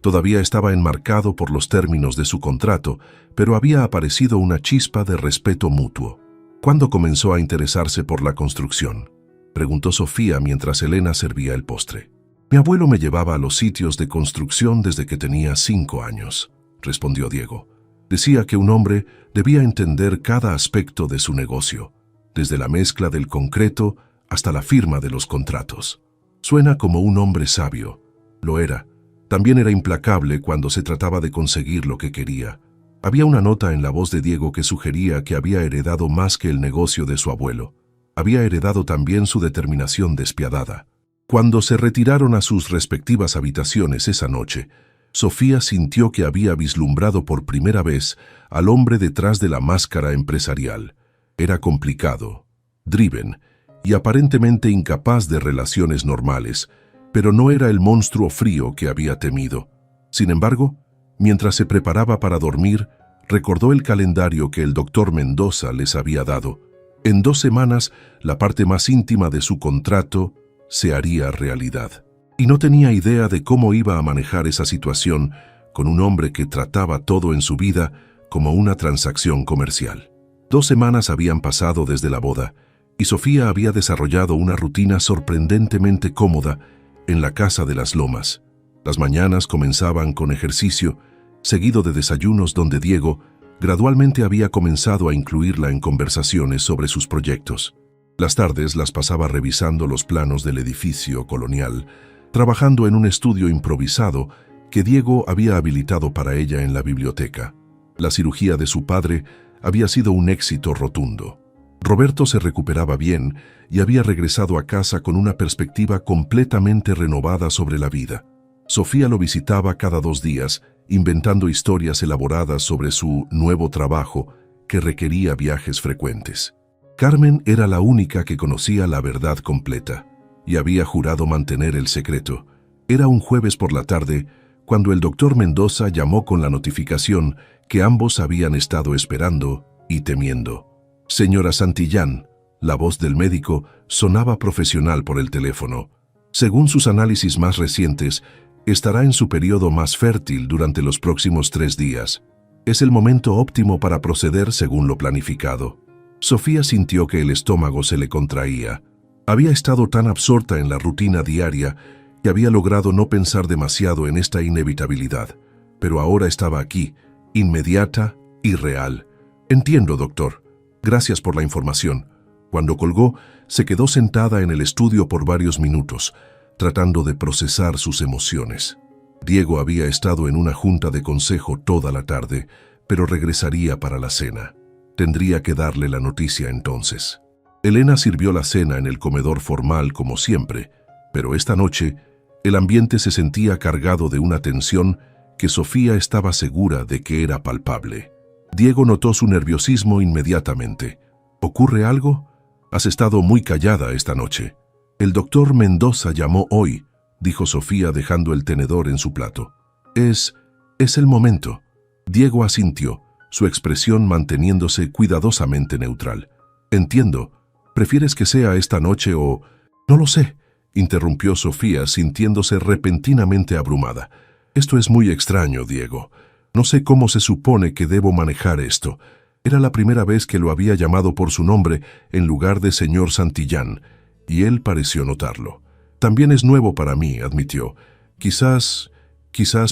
todavía estaba enmarcado por los términos de su contrato, pero había aparecido una chispa de respeto mutuo. ¿Cuándo comenzó a interesarse por la construcción?, preguntó Sofía mientras Elena servía el postre. «Mi abuelo me llevaba a los sitios de construcción desde que tenía 5 años», respondió Diego. «Decía que un hombre debía entender cada aspecto de su negocio, desde la mezcla del concreto hasta la firma de los contratos. Suena como un hombre sabio. Lo era. También era implacable cuando se trataba de conseguir lo que quería». Había una nota en la voz de Diego que sugería que había heredado más que el negocio de su abuelo. Había heredado también su determinación despiadada. Cuando se retiraron a sus respectivas habitaciones esa noche, Sofía sintió que había vislumbrado por primera vez al hombre detrás de la máscara empresarial. Era complicado, driven y aparentemente incapaz de relaciones normales, pero no era el monstruo frío que había temido. Sin embargo, mientras se preparaba para dormir, recordó el calendario que el doctor Mendoza les había dado. En 2 semanas, la parte más íntima de su contrato se haría realidad. Y no tenía idea de cómo iba a manejar esa situación con un hombre que trataba todo en su vida como una transacción comercial. 2 semanas habían pasado desde la boda, y Sofía había desarrollado una rutina sorprendentemente cómoda en la casa de las Lomas. Las mañanas comenzaban con ejercicio, seguido de desayunos donde Diego gradualmente había comenzado a incluirla en conversaciones sobre sus proyectos. Las tardes las pasaba revisando los planos del edificio colonial, trabajando en un estudio improvisado que Diego había habilitado para ella en la biblioteca. La cirugía de su padre había sido un éxito rotundo. Roberto se recuperaba bien y había regresado a casa con una perspectiva completamente renovada sobre la vida. Sofía lo visitaba cada 2 días, inventando historias elaboradas sobre su nuevo trabajo que requería viajes frecuentes. Carmen era la única que conocía la verdad completa y había jurado mantener el secreto. Era un jueves por la tarde cuando el doctor Mendoza llamó con la notificación que ambos habían estado esperando y temiendo. «Señora Santillán», la voz del médico sonaba profesional por el teléfono. «Según sus análisis más recientes, estará en su periodo más fértil durante los próximos 3 días. Es el momento óptimo para proceder según lo planificado». Sofía sintió que el estómago se le contraía. Había estado tan absorta en la rutina diaria que había logrado no pensar demasiado en esta inevitabilidad, pero ahora estaba aquí, inmediata y real. «Entiendo, doctor. Gracias por la información». Cuando colgó, se quedó sentada en el estudio por varios minutos, tratando de procesar sus emociones. Diego había estado en una junta de consejo toda la tarde, pero regresaría para la cena. Tendría que darle la noticia entonces. Elena sirvió la cena en el comedor formal como siempre, pero esta noche el ambiente se sentía cargado de una tensión que Sofía estaba segura de que era palpable. Diego notó su nerviosismo inmediatamente. «¿Ocurre algo? Has estado muy callada esta noche». «El doctor Mendoza llamó hoy», dijo Sofía dejando el tenedor en su plato. Es el momento». Diego asintió, su expresión manteniéndose cuidadosamente neutral. «Entiendo. ¿Prefieres que sea esta noche o...?» «No lo sé», interrumpió Sofía sintiéndose repentinamente abrumada. «Esto es muy extraño, Diego. No sé cómo se supone que debo manejar esto. Era la primera vez que lo había llamado por su nombre en lugar de señor Santillán, y él pareció notarlo. También es nuevo para mí», admitió. Quizás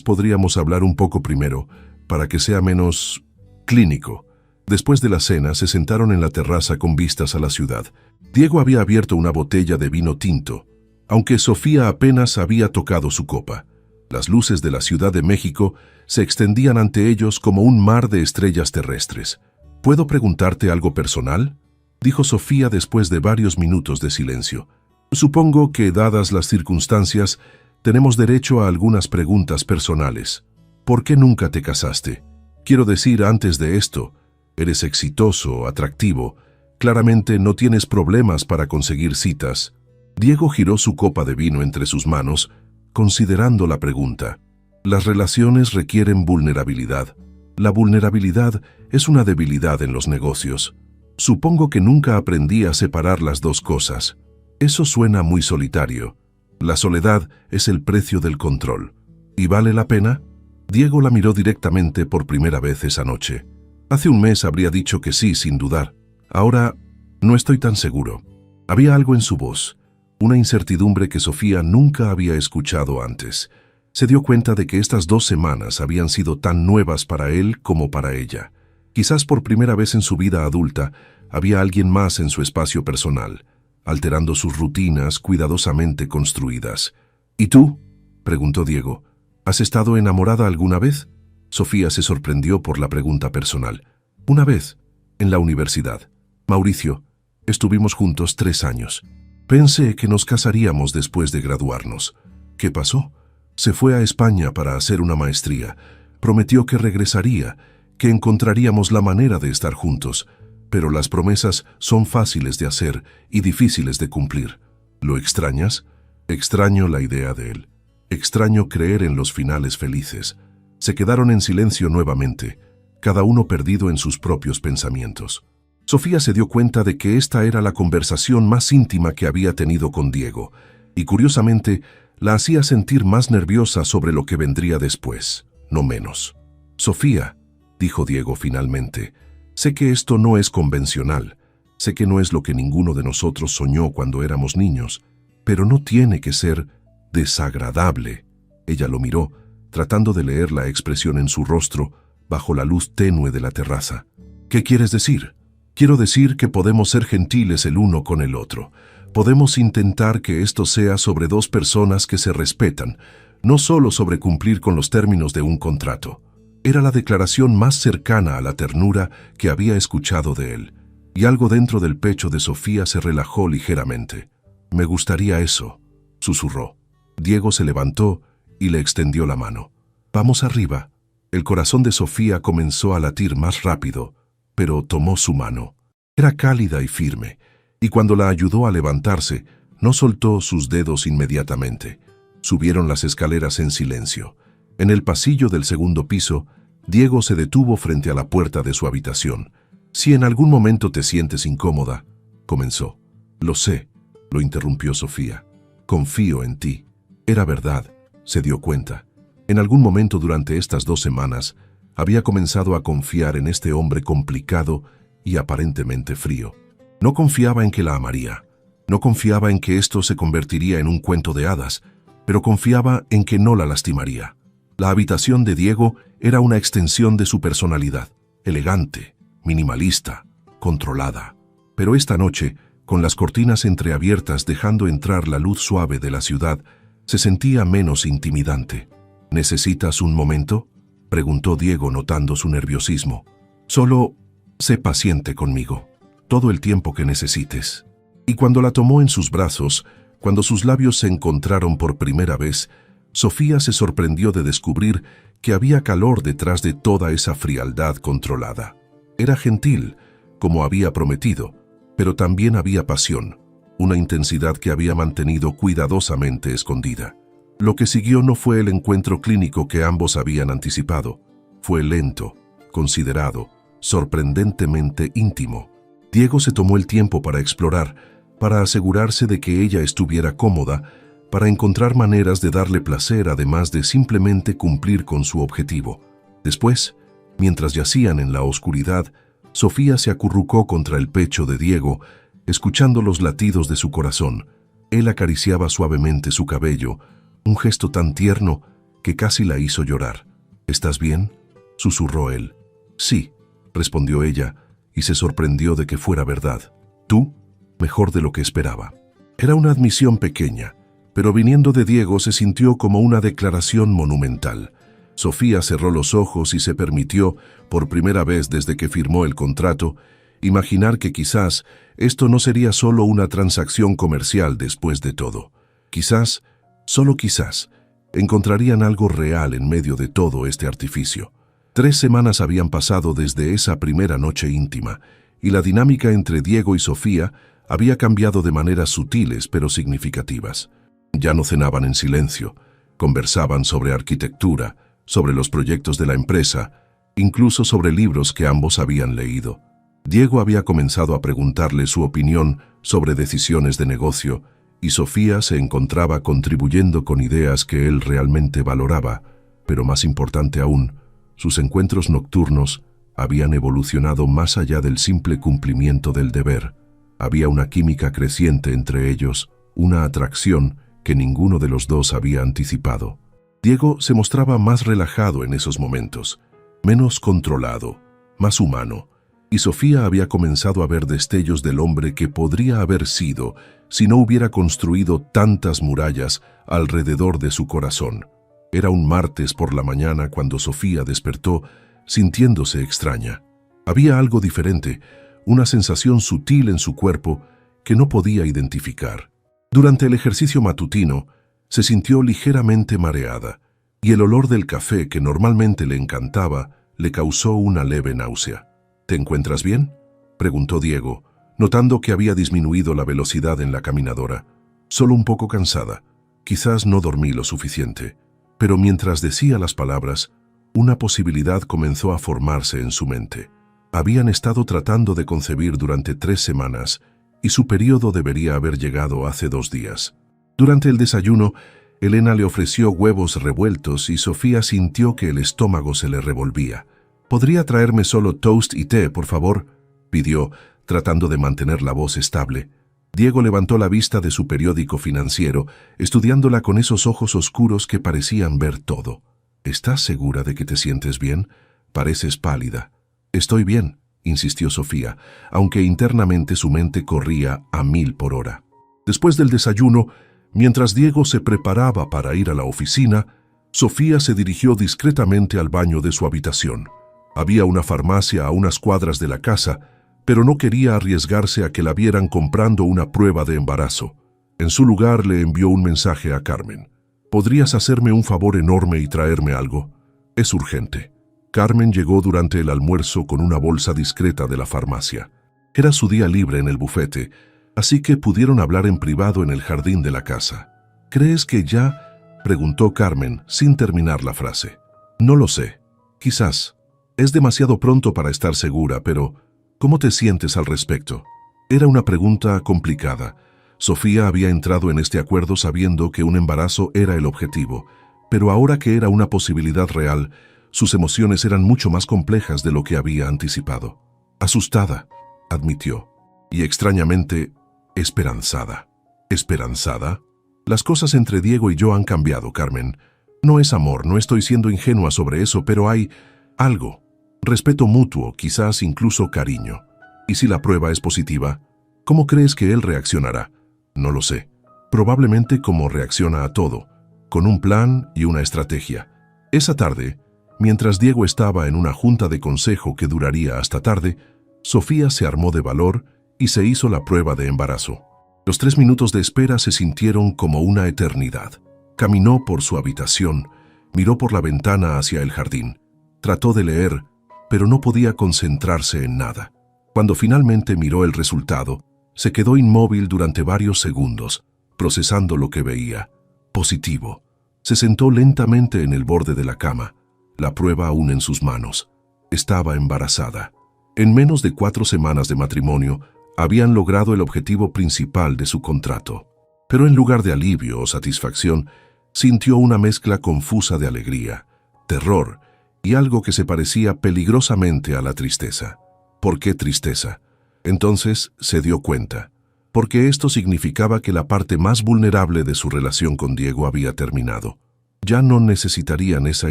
podríamos hablar un poco primero, para que sea menos clínico». Después de la cena, se sentaron en la terraza con vistas a la ciudad. Diego había abierto una botella de vino tinto, aunque Sofía apenas había tocado su copa. Las luces de la Ciudad de México se extendían ante ellos como un mar de estrellas terrestres. ¿Puedo preguntarte algo personal?, dijo Sofía después de varios minutos de silencio. Supongo que, dadas las circunstancias, tenemos derecho a algunas preguntas personales. ¿Por qué nunca te casaste? Quiero decir, antes de esto, eres exitoso, atractivo, claramente no tienes problemas para conseguir citas. Diego giró su copa de vino entre sus manos, considerando la pregunta. Las relaciones requieren vulnerabilidad. La vulnerabilidad es una debilidad en los negocios. Supongo que nunca aprendí a separar las dos cosas. Eso suena muy solitario. La soledad es el precio del control. ¿Y vale la pena? Diego la miró directamente por primera vez esa noche. Hace un mes habría dicho que sí, sin dudar. Ahora, no estoy tan seguro. Había algo en su voz, una incertidumbre que Sofía nunca había escuchado antes. Se dio cuenta de que estas 2 semanas habían sido tan nuevas para él como para ella. Quizás por primera vez en su vida adulta, había alguien más en su espacio personal, alterando sus rutinas cuidadosamente construidas. ¿Y tú?, preguntó Diego. ¿Has estado enamorada alguna vez? Sofía se sorprendió por la pregunta personal. Una vez, en la universidad. Mauricio, estuvimos juntos 3 años. Pensé que nos casaríamos después de graduarnos. ¿Qué pasó? Se fue a España para hacer una maestría. Prometió que regresaría, que encontraríamos la manera de estar juntos. Pero las promesas son fáciles de hacer y difíciles de cumplir. ¿Lo extrañas? Extraño la idea de él. Extraño creer en los finales felices. Se quedaron en silencio nuevamente, cada uno perdido en sus propios pensamientos. Sofía se dio cuenta de que esta era la conversación más íntima que había tenido con Diego, y curiosamente la hacía sentir más nerviosa sobre lo que vendría después, no menos. Sofía, dijo Diego finalmente, sé que esto no es convencional, sé que no es lo que ninguno de nosotros soñó cuando éramos niños, pero no tiene que ser desagradable. Ella lo miró, tratando de leer la expresión en su rostro bajo la luz tenue de la terraza. ¿Qué quieres decir? Quiero decir que podemos ser gentiles el uno con el otro. Podemos intentar que esto sea sobre 2 personas que se respetan, no solo sobre cumplir con los términos de un contrato. Era la declaración más cercana a la ternura que había escuchado de él, y algo dentro del pecho de Sofía se relajó ligeramente. Me gustaría eso, susurró. Diego se levantó y le extendió la mano. Vamos arriba. El corazón de Sofía comenzó a latir más rápido, pero tomó su mano. Era cálida y firme, y cuando la ayudó a levantarse, no soltó sus dedos inmediatamente. Subieron las escaleras en silencio. En el pasillo del 2º piso, Diego se detuvo frente a la puerta de su habitación. Si en algún momento te sientes incómoda, comenzó. Lo sé, lo interrumpió Sofía. Confío en ti. Era verdad, se dio cuenta. En algún momento durante estas 2 semanas, había comenzado a confiar en este hombre complicado y aparentemente frío. No confiaba en que la amaría. No confiaba en que esto se convertiría en un cuento de hadas, pero confiaba en que no la lastimaría. La habitación de Diego era una extensión de su personalidad, elegante, minimalista, controlada. Pero esta noche, con las cortinas entreabiertas dejando entrar la luz suave de la ciudad, se sentía menos intimidante. ¿Necesitas un momento?, preguntó Diego notando su nerviosismo. Solo sé paciente conmigo, todo el tiempo que necesites. Y cuando la tomó en sus brazos, cuando sus labios se encontraron por primera vez, Sofía se sorprendió de descubrir que había calor detrás de toda esa frialdad controlada. Era gentil, como había prometido, pero también había pasión, una intensidad que había mantenido cuidadosamente escondida. Lo que siguió no fue el encuentro clínico que ambos habían anticipado. Fue lento, considerado, sorprendentemente íntimo. Diego se tomó el tiempo para explorar, para asegurarse de que ella estuviera cómoda, para encontrar maneras de darle placer además de simplemente cumplir con su objetivo. Después, mientras yacían en la oscuridad, Sofía se acurrucó contra el pecho de Diego, escuchando los latidos de su corazón. Él acariciaba suavemente su cabello, un gesto tan tierno que casi la hizo llorar. ¿Estás bien?, susurró él. Sí, respondió ella, y se sorprendió de que fuera verdad. ¿Tú? Mejor de lo que esperaba. Era una admisión pequeña, pero viniendo de Diego se sintió como una declaración monumental. Sofía cerró los ojos y se permitió, por primera vez desde que firmó el contrato, imaginar que quizás esto no sería solo una transacción comercial después de todo. Quizás, solo quizás, encontrarían algo real en medio de todo este artificio. 3 semanas habían pasado desde esa primera noche íntima, y la dinámica entre Diego y Sofía había cambiado de maneras sutiles pero significativas. Ya no cenaban en silencio, conversaban sobre arquitectura, sobre los proyectos de la empresa, incluso sobre libros que ambos habían leído. Diego había comenzado a preguntarle su opinión sobre decisiones de negocio, y Sofía se encontraba contribuyendo con ideas que él realmente valoraba, pero más importante aún, sus encuentros nocturnos habían evolucionado más allá del simple cumplimiento del deber. Había una química creciente entre ellos, una atracción que ninguno de los dos había anticipado. Diego se mostraba más relajado en esos momentos, menos controlado, más humano, y Sofía había comenzado a ver destellos del hombre que podría haber sido si no hubiera construido tantas murallas alrededor de su corazón. Era un martes por la mañana cuando Sofía despertó sintiéndose extraña. Había algo diferente, una sensación sutil en su cuerpo que no podía identificar. Durante el ejercicio matutino, se sintió ligeramente mareada, y el olor del café que normalmente le encantaba le causó una leve náusea. ¿Te encuentras bien?, preguntó Diego, notando que había disminuido la velocidad en la caminadora. Solo un poco cansada. Quizás no dormí lo suficiente. Pero mientras decía las palabras, una posibilidad comenzó a formarse en su mente. Habían estado tratando de concebir durante 3 semanas, y su periodo debería haber llegado hace 2 días. Durante el desayuno, Elena le ofreció huevos revueltos y Sofía sintió que el estómago se le revolvía. «¿Podría traerme solo toast y té, por favor?», pidió, tratando de mantener la voz estable. Diego levantó la vista de su periódico financiero, estudiándola con esos ojos oscuros que parecían ver todo. «¿Estás segura de que te sientes bien? Pareces pálida». «Estoy bien», insistió Sofía, aunque internamente su mente corría a 1000 por hora. Después del desayuno, mientras Diego se preparaba para ir a la oficina, Sofía se dirigió discretamente al baño de su habitación. Había una farmacia a unas cuadras de la casa, pero no quería arriesgarse a que la vieran comprando una prueba de embarazo. En su lugar le envió un mensaje a Carmen. «¿Podrías hacerme un favor enorme y traerme algo? Es urgente». Carmen llegó durante el almuerzo con una bolsa discreta de la farmacia. Era su día libre en el bufete, así que pudieron hablar en privado en el jardín de la casa. «¿Crees que ya?», preguntó Carmen sin terminar la frase. «No lo sé. Quizás. Es demasiado pronto para estar segura, pero ¿cómo te sientes al respecto?». Era una pregunta complicada. Sofía había entrado en este acuerdo sabiendo que un embarazo era el objetivo, pero ahora que era una posibilidad real, sus emociones eran mucho más complejas de lo que había anticipado. «Asustada», admitió, y extrañamente, esperanzada. ¿Esperanzada? Las cosas entre Diego y yo han cambiado, Carmen. No es amor, no estoy siendo ingenua sobre eso, pero hay algo. Respeto mutuo, quizás incluso cariño. ¿Y si la prueba es positiva? ¿Cómo crees que él reaccionará? No lo sé. Probablemente como reacciona a todo, con un plan y una estrategia. Esa tarde, mientras Diego estaba en una junta de consejo que duraría hasta tarde, Sofía se armó de valor y se hizo la prueba de embarazo. Los 3 minutos de espera se sintieron como una eternidad. Caminó por su habitación, miró por la ventana hacia el jardín. Trató de leer, pero no podía concentrarse en nada. Cuando finalmente miró el resultado, se quedó inmóvil durante varios segundos, procesando lo que veía. Positivo. Se sentó lentamente en el borde de la cama, la prueba aún en sus manos. Estaba embarazada. En menos de 4 semanas de matrimonio, habían logrado el objetivo principal de su contrato. Pero en lugar de alivio o satisfacción, sintió una mezcla confusa de alegría, terror y algo que se parecía peligrosamente a la tristeza. ¿Por qué tristeza? Entonces se dio cuenta. Porque esto significaba que la parte más vulnerable de su relación con Diego había terminado. Ya no necesitarían esa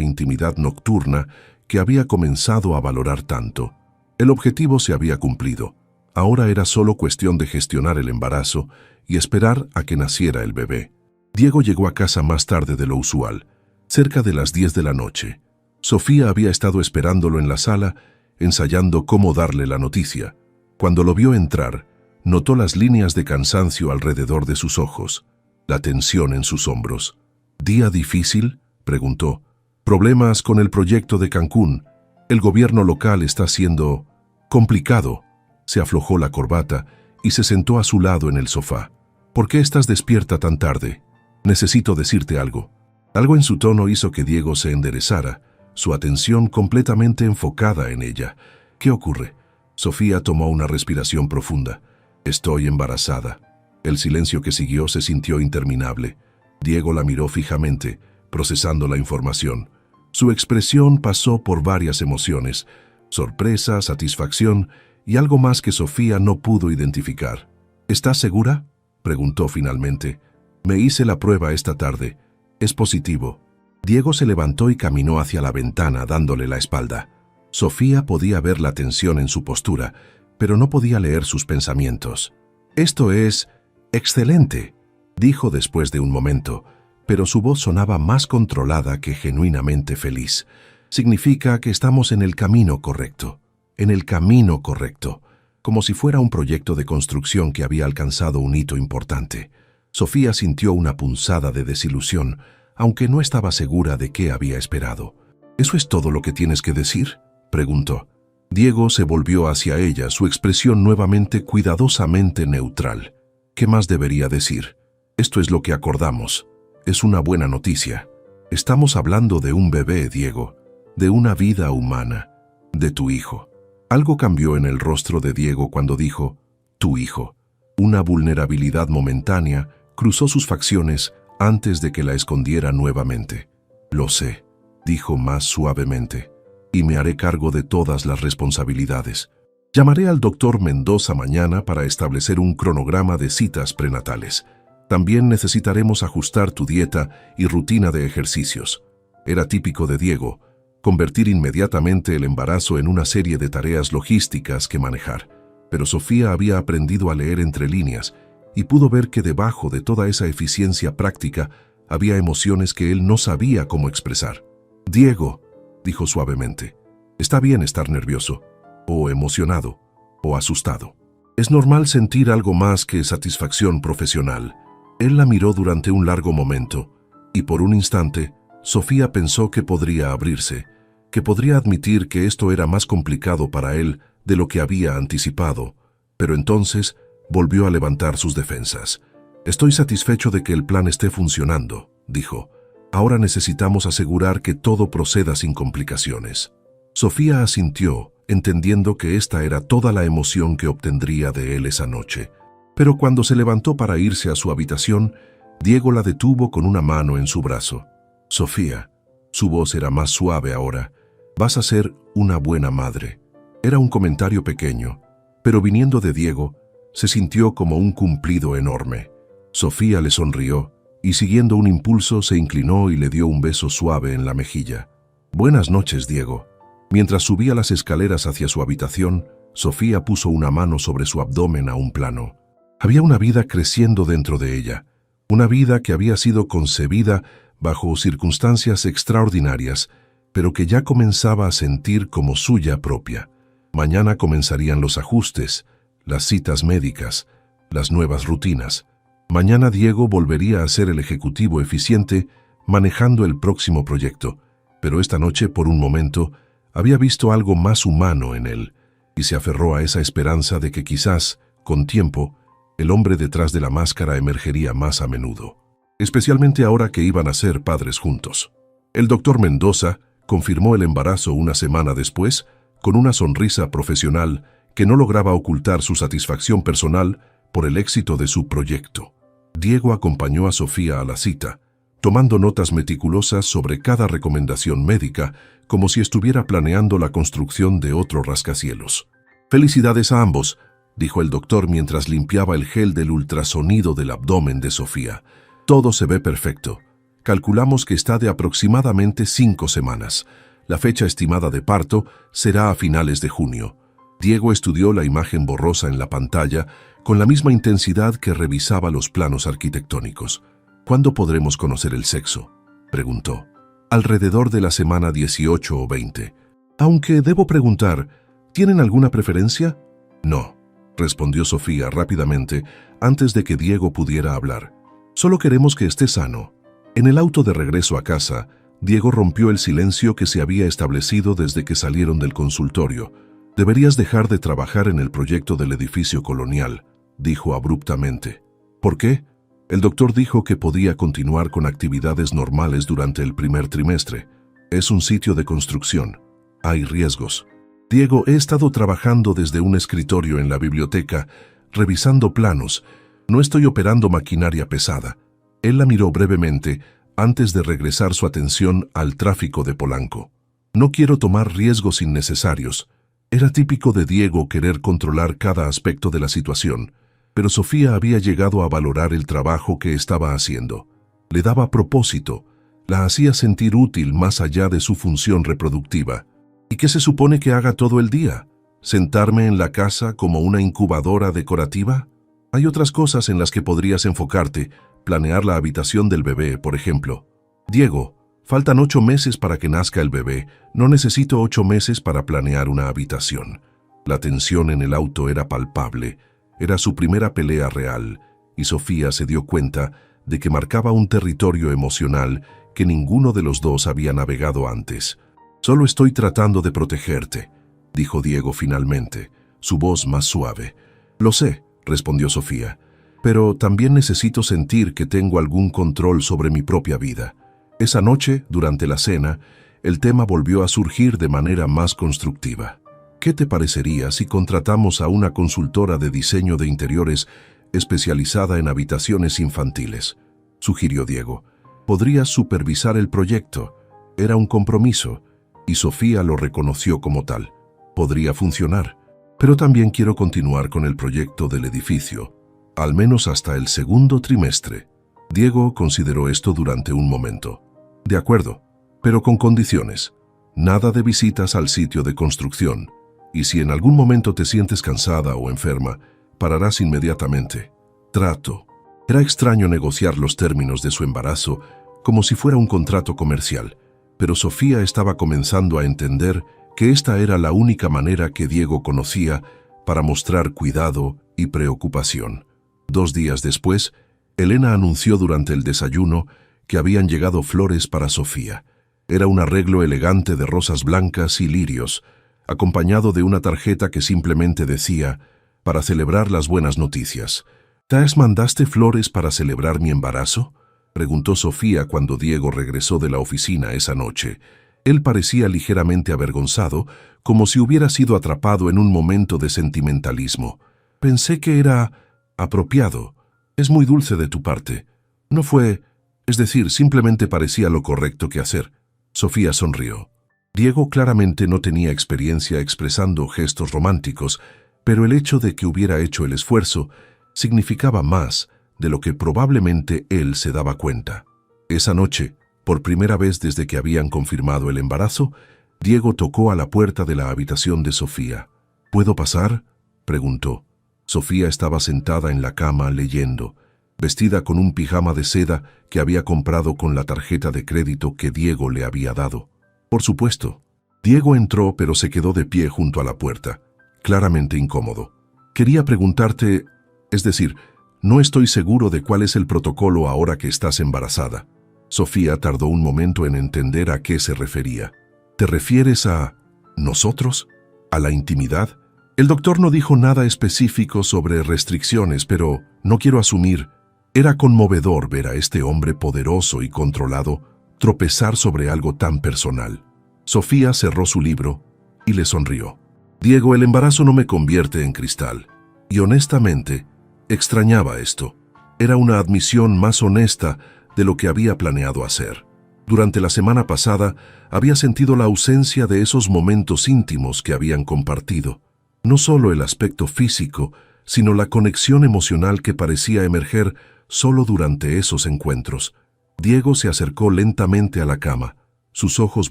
intimidad nocturna que había comenzado a valorar tanto. El objetivo se había cumplido. Ahora era solo cuestión de gestionar el embarazo y esperar a que naciera el bebé. Diego llegó a casa más tarde de lo usual, cerca de las 10 de la noche. Sofía había estado esperándolo en la sala, ensayando cómo darle la noticia. Cuando lo vio entrar, notó las líneas de cansancio alrededor de sus ojos, la tensión en sus hombros. ¿Día difícil?, preguntó. Problemas con el proyecto de Cancún. El gobierno local está siendo complicado. Se aflojó la corbata y se sentó a su lado en el sofá. ¿Por qué estás despierta tan tarde? Necesito decirte algo. Algo en su tono hizo que Diego se enderezara, su atención completamente enfocada en ella. ¿Qué ocurre? Sofía tomó una respiración profunda. Estoy embarazada. El silencio que siguió se sintió interminable. Diego la miró fijamente, procesando la información. Su expresión pasó por varias emociones: sorpresa, satisfacción y algo más que Sofía no pudo identificar. ¿Estás segura?, preguntó finalmente. Me hice la prueba esta tarde. Es positivo. Diego se levantó y caminó hacia la ventana, dándole la espalda. Sofía podía ver la tensión en su postura, pero no podía leer sus pensamientos. «Esto es excelente», dijo después de un momento, pero su voz sonaba más controlada que genuinamente feliz. «Significa que estamos en el camino correcto. En el camino correcto», como si fuera un proyecto de construcción que había alcanzado un hito importante. Sofía sintió una punzada de desilusión, aunque no estaba segura de qué había esperado. «¿Eso es todo lo que tienes que decir?», preguntó. Diego se volvió hacia ella, su expresión nuevamente cuidadosamente neutral. «¿Qué más debería decir? Esto es lo que acordamos. Es una buena noticia. Estamos hablando de un bebé, Diego, de una vida humana, de tu hijo». Algo cambió en el rostro de Diego cuando dijo «tu hijo». Una vulnerabilidad momentánea cruzó sus facciones antes de que la escondiera nuevamente. «Lo sé», dijo más suavemente, «y me haré cargo de todas las responsabilidades. Llamaré al doctor Mendoza mañana para establecer un cronograma de citas prenatales. También necesitaremos ajustar tu dieta y rutina de ejercicios». Era típico de Diego convertir inmediatamente el embarazo en una serie de tareas logísticas que manejar. Pero Sofía había aprendido a leer entre líneas y pudo ver que debajo de toda esa eficiencia práctica había emociones que él no sabía cómo expresar. «Diego», dijo suavemente, «está bien estar nervioso, o emocionado, o asustado. Es normal sentir algo más que satisfacción profesional». Él la miró durante un largo momento, y por un instante, Sofía pensó que podría abrirse, que podría admitir que esto era más complicado para él de lo que había anticipado, pero entonces volvió a levantar sus defensas. «Estoy satisfecho de que el plan esté funcionando», dijo. «Ahora necesitamos asegurar que todo proceda sin complicaciones». Sofía asintió, entendiendo que esta era toda la emoción que obtendría de él esa noche. Pero cuando se levantó para irse a su habitación, Diego la detuvo con una mano en su brazo. «Sofía», su voz era más suave ahora, «vas a ser una buena madre». Era un comentario pequeño, pero viniendo de Diego, se sintió como un cumplido enorme. Sofía le sonrió y, siguiendo un impulso, se inclinó y le dio un beso suave en la mejilla. «Buenas noches, Diego». Mientras subía las escaleras hacia su habitación, Sofía puso una mano sobre su abdomen a un plano. Había una vida creciendo dentro de ella, una vida que había sido concebida bajo circunstancias extraordinarias, pero que ya comenzaba a sentir como suya propia. Mañana comenzarían los ajustes, las citas médicas, las nuevas rutinas. Mañana Diego volvería a ser el ejecutivo eficiente manejando el próximo proyecto, pero esta noche, por un momento, había visto algo más humano en él y se aferró a esa esperanza de que quizás, con tiempo, el hombre detrás de la máscara emergería más a menudo, especialmente ahora que iban a ser padres juntos. El doctor Mendoza confirmó el embarazo una semana después, con una sonrisa profesional que no lograba ocultar su satisfacción personal por el éxito de su proyecto. Diego acompañó a Sofía a la cita, tomando notas meticulosas sobre cada recomendación médica, como si estuviera planeando la construcción de otro rascacielos. «Felicidades a ambos», dijo el doctor mientras limpiaba el gel del ultrasonido del abdomen de Sofía. «Todo se ve perfecto. Calculamos que está de aproximadamente 5 semanas. La fecha estimada de parto será a finales de junio». Diego estudió la imagen borrosa en la pantalla con la misma intensidad que revisaba los planos arquitectónicos. ¿Cuándo podremos conocer el sexo?, preguntó. Alrededor de la semana 18 o 20. Aunque debo preguntar, ¿tienen alguna preferencia? No, respondió Sofía rápidamente antes de que Diego pudiera hablar. Solo queremos que esté sano. En el auto de regreso a casa, Diego rompió el silencio que se había establecido desde que salieron del consultorio. Deberías dejar de trabajar en el proyecto del edificio colonial, dijo abruptamente. ¿Por qué? El doctor dijo que podía continuar con actividades normales durante el primer trimestre. Es un sitio de construcción. Hay riesgos. Diego, he estado trabajando desde un escritorio en la biblioteca, revisando planos. No estoy operando maquinaria pesada. Él la miró brevemente antes de regresar su atención al tráfico de Polanco. No quiero tomar riesgos innecesarios. Era típico de Diego querer controlar cada aspecto de la situación, pero Sofía había llegado a valorar el trabajo que estaba haciendo. Le daba propósito, la hacía sentir útil más allá de su función reproductiva. ¿Y qué se supone que haga todo el día? ¿Sentarme en la casa como una incubadora decorativa? Hay otras cosas en las que podrías enfocarte, planear la habitación del bebé, por ejemplo. Diego, faltan 8 meses para que nazca el bebé, no necesito 8 meses para planear una habitación. La tensión en el auto era palpable, era su primera pelea real, y Sofía se dio cuenta de que marcaba un territorio emocional que ninguno de los dos había navegado antes. Solo estoy tratando de protegerte, dijo Diego finalmente, su voz más suave. Lo sé, respondió Sofía, pero también necesito sentir que tengo algún control sobre mi propia vida. Esa noche, durante la cena, el tema volvió a surgir de manera más constructiva. ¿Qué te parecería si contratamos a una consultora de diseño de interiores especializada en habitaciones infantiles?, sugirió Diego. Podrías supervisar el proyecto. Era un compromiso, y Sofía lo reconoció como tal. Podría funcionar, pero también quiero continuar con el proyecto del edificio, al menos hasta el segundo trimestre. Diego consideró esto durante un momento. De acuerdo, pero con condiciones. Nada de visitas al sitio de construcción, y si en algún momento te sientes cansada o enferma, pararás inmediatamente. Trato. Era extraño negociar los términos de su embarazo como si fuera un contrato comercial, pero Sofía estaba comenzando a entender que esta era la única manera que Diego conocía para mostrar cuidado y preocupación. 2 días después, Elena anunció durante el desayuno que habían llegado flores para Sofía. Era un arreglo elegante de rosas blancas y lirios, acompañado de una tarjeta que simplemente decía, para celebrar las buenas noticias. ¿Te mandaste flores para celebrar mi embarazo?, preguntó Sofía cuando Diego regresó de la oficina esa noche. Él parecía ligeramente avergonzado, como si hubiera sido atrapado en un momento de sentimentalismo. Pensé que era apropiado. Es muy dulce de tu parte. No fue, es decir, simplemente parecía lo correcto que hacer. Sofía sonrió. Diego claramente no tenía experiencia expresando gestos románticos, pero el hecho de que hubiera hecho el esfuerzo significaba más de lo que probablemente él se daba cuenta. Esa noche, por primera vez desde que habían confirmado el embarazo, Diego tocó a la puerta de la habitación de Sofía. ¿Puedo pasar?, preguntó. Sofía estaba sentada en la cama leyendo, vestida con un pijama de seda que había comprado con la tarjeta de crédito que Diego le había dado. Por supuesto. Diego entró, pero se quedó de pie junto a la puerta, claramente incómodo. Quería preguntarte, es decir, no estoy seguro de cuál es el protocolo ahora que estás embarazada. Sofía tardó un momento en entender a qué se refería. ¿Te refieres a nosotros? ¿A la intimidad? El doctor no dijo nada específico sobre restricciones, pero no quiero asumir. Era conmovedor ver a este hombre poderoso y controlado tropezar sobre algo tan personal. Sofía cerró su libro y le sonrió. Diego, el embarazo no me convierte en cristal. Y honestamente, extrañaba esto. Era una admisión más honesta de lo que había planeado hacer. Durante la semana pasada, había sentido la ausencia de esos momentos íntimos que habían compartido. No solo el aspecto físico, sino la conexión emocional que parecía emerger solo durante esos encuentros. Diego se acercó lentamente a la cama, sus ojos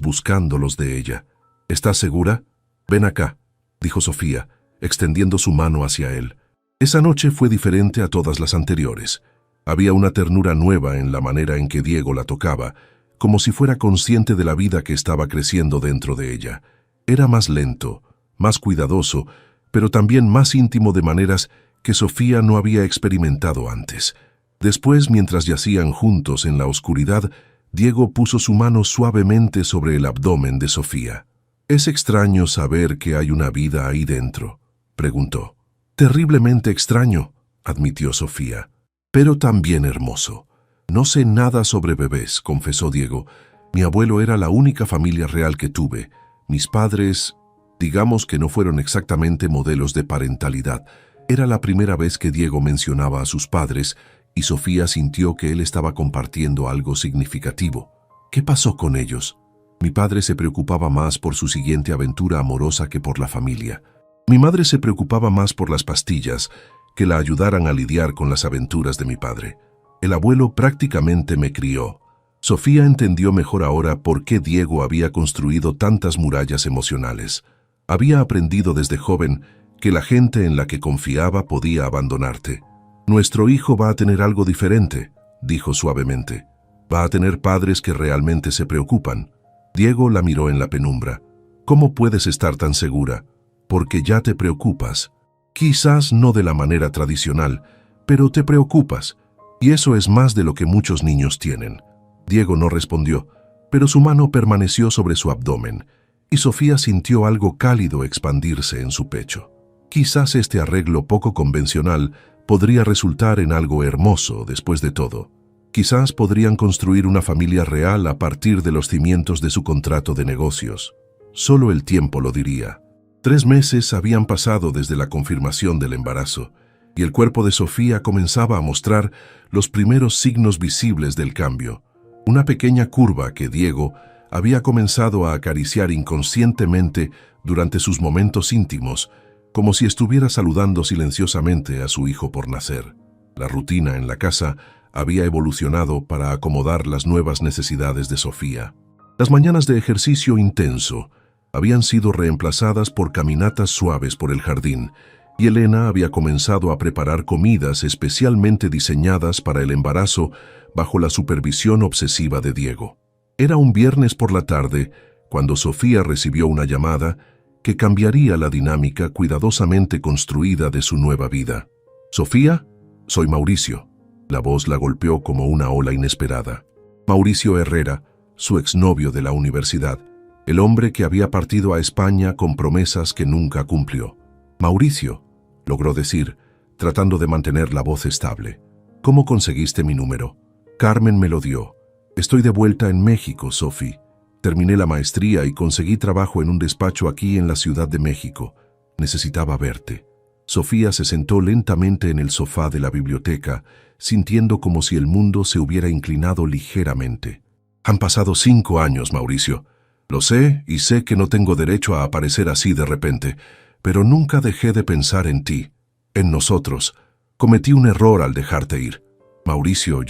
buscando los de ella. ¿Estás segura? Ven acá, dijo Sofía, extendiendo su mano hacia él. Esa noche fue diferente a todas las anteriores. Había una ternura nueva en la manera en que Diego la tocaba, como si fuera consciente de la vida que estaba creciendo dentro de ella. Era más lento, más cuidadoso, pero también más íntimo de maneras que Sofía no había experimentado antes. Después, mientras yacían juntos en la oscuridad, Diego puso su mano suavemente sobre el abdomen de Sofía. «¿Es extraño saber que hay una vida ahí dentro?», preguntó. «Terriblemente extraño», admitió Sofía, «pero también hermoso». «No sé nada sobre bebés», confesó Diego. «Mi abuelo era la única familia real que tuve. Mis padres, digamos que no fueron exactamente modelos de parentalidad». Era la primera vez que Diego mencionaba a sus padres y Sofía sintió que él estaba compartiendo algo significativo. «¿Qué pasó con ellos?». «Mi padre se preocupaba más por su siguiente aventura amorosa que por la familia. Mi madre se preocupaba más por las pastillas que la ayudaran a lidiar con las aventuras de mi padre. El abuelo prácticamente me crió». Sofía entendió mejor ahora por qué Diego había construido tantas murallas emocionales. Había aprendido desde joven que la gente en la que confiaba podía abandonarte. «Nuestro hijo va a tener algo diferente», dijo suavemente. «Va a tener padres que realmente se preocupan». Diego la miró en la penumbra. «¿Cómo puedes estar tan segura? Porque ya te preocupas. Quizás no de la manera tradicional, pero te preocupas. Y eso es más de lo que muchos niños tienen». Diego no respondió, pero su mano permaneció sobre su abdomen, y Sofía sintió algo cálido expandirse en su pecho. Quizás este arreglo poco convencional podría resultar en algo hermoso después de todo. Quizás podrían construir una familia real a partir de los cimientos de su contrato de negocios. Solo el tiempo lo diría. 3 meses habían pasado desde la confirmación del embarazo, y el cuerpo de Sofía comenzaba a mostrar los primeros signos visibles del cambio. Una pequeña curva que Diego había comenzado a acariciar inconscientemente durante sus momentos íntimos, como si estuviera saludando silenciosamente a su hijo por nacer. La rutina en la casa había evolucionado para acomodar las nuevas necesidades de Sofía. Las mañanas de ejercicio intenso habían sido reemplazadas por caminatas suaves por el jardín, y Elena había comenzado a preparar comidas especialmente diseñadas para el embarazo bajo la supervisión obsesiva de Diego. Era un viernes por la tarde cuando Sofía recibió una llamada que cambiaría la dinámica cuidadosamente construida de su nueva vida. «Sofía, soy Mauricio». La voz la golpeó como una ola inesperada. Mauricio Herrera, su exnovio de la universidad, el hombre que había partido a España con promesas que nunca cumplió. «Mauricio», logró decir, tratando de mantener la voz estable. «¿Cómo conseguiste mi número?». «Carmen me lo dio. Estoy de vuelta en México, Sofi. Terminé la maestría y conseguí trabajo en un despacho aquí en la Ciudad de México. Necesitaba verte». Sofía se sentó lentamente en el sofá de la biblioteca, sintiendo como si el mundo se hubiera inclinado ligeramente. «Han pasado 5 años, Mauricio. Lo sé y sé que no tengo derecho a aparecer así de repente, pero nunca dejé de pensar en ti, en nosotros. Cometí un error al dejarte ir. Mauricio,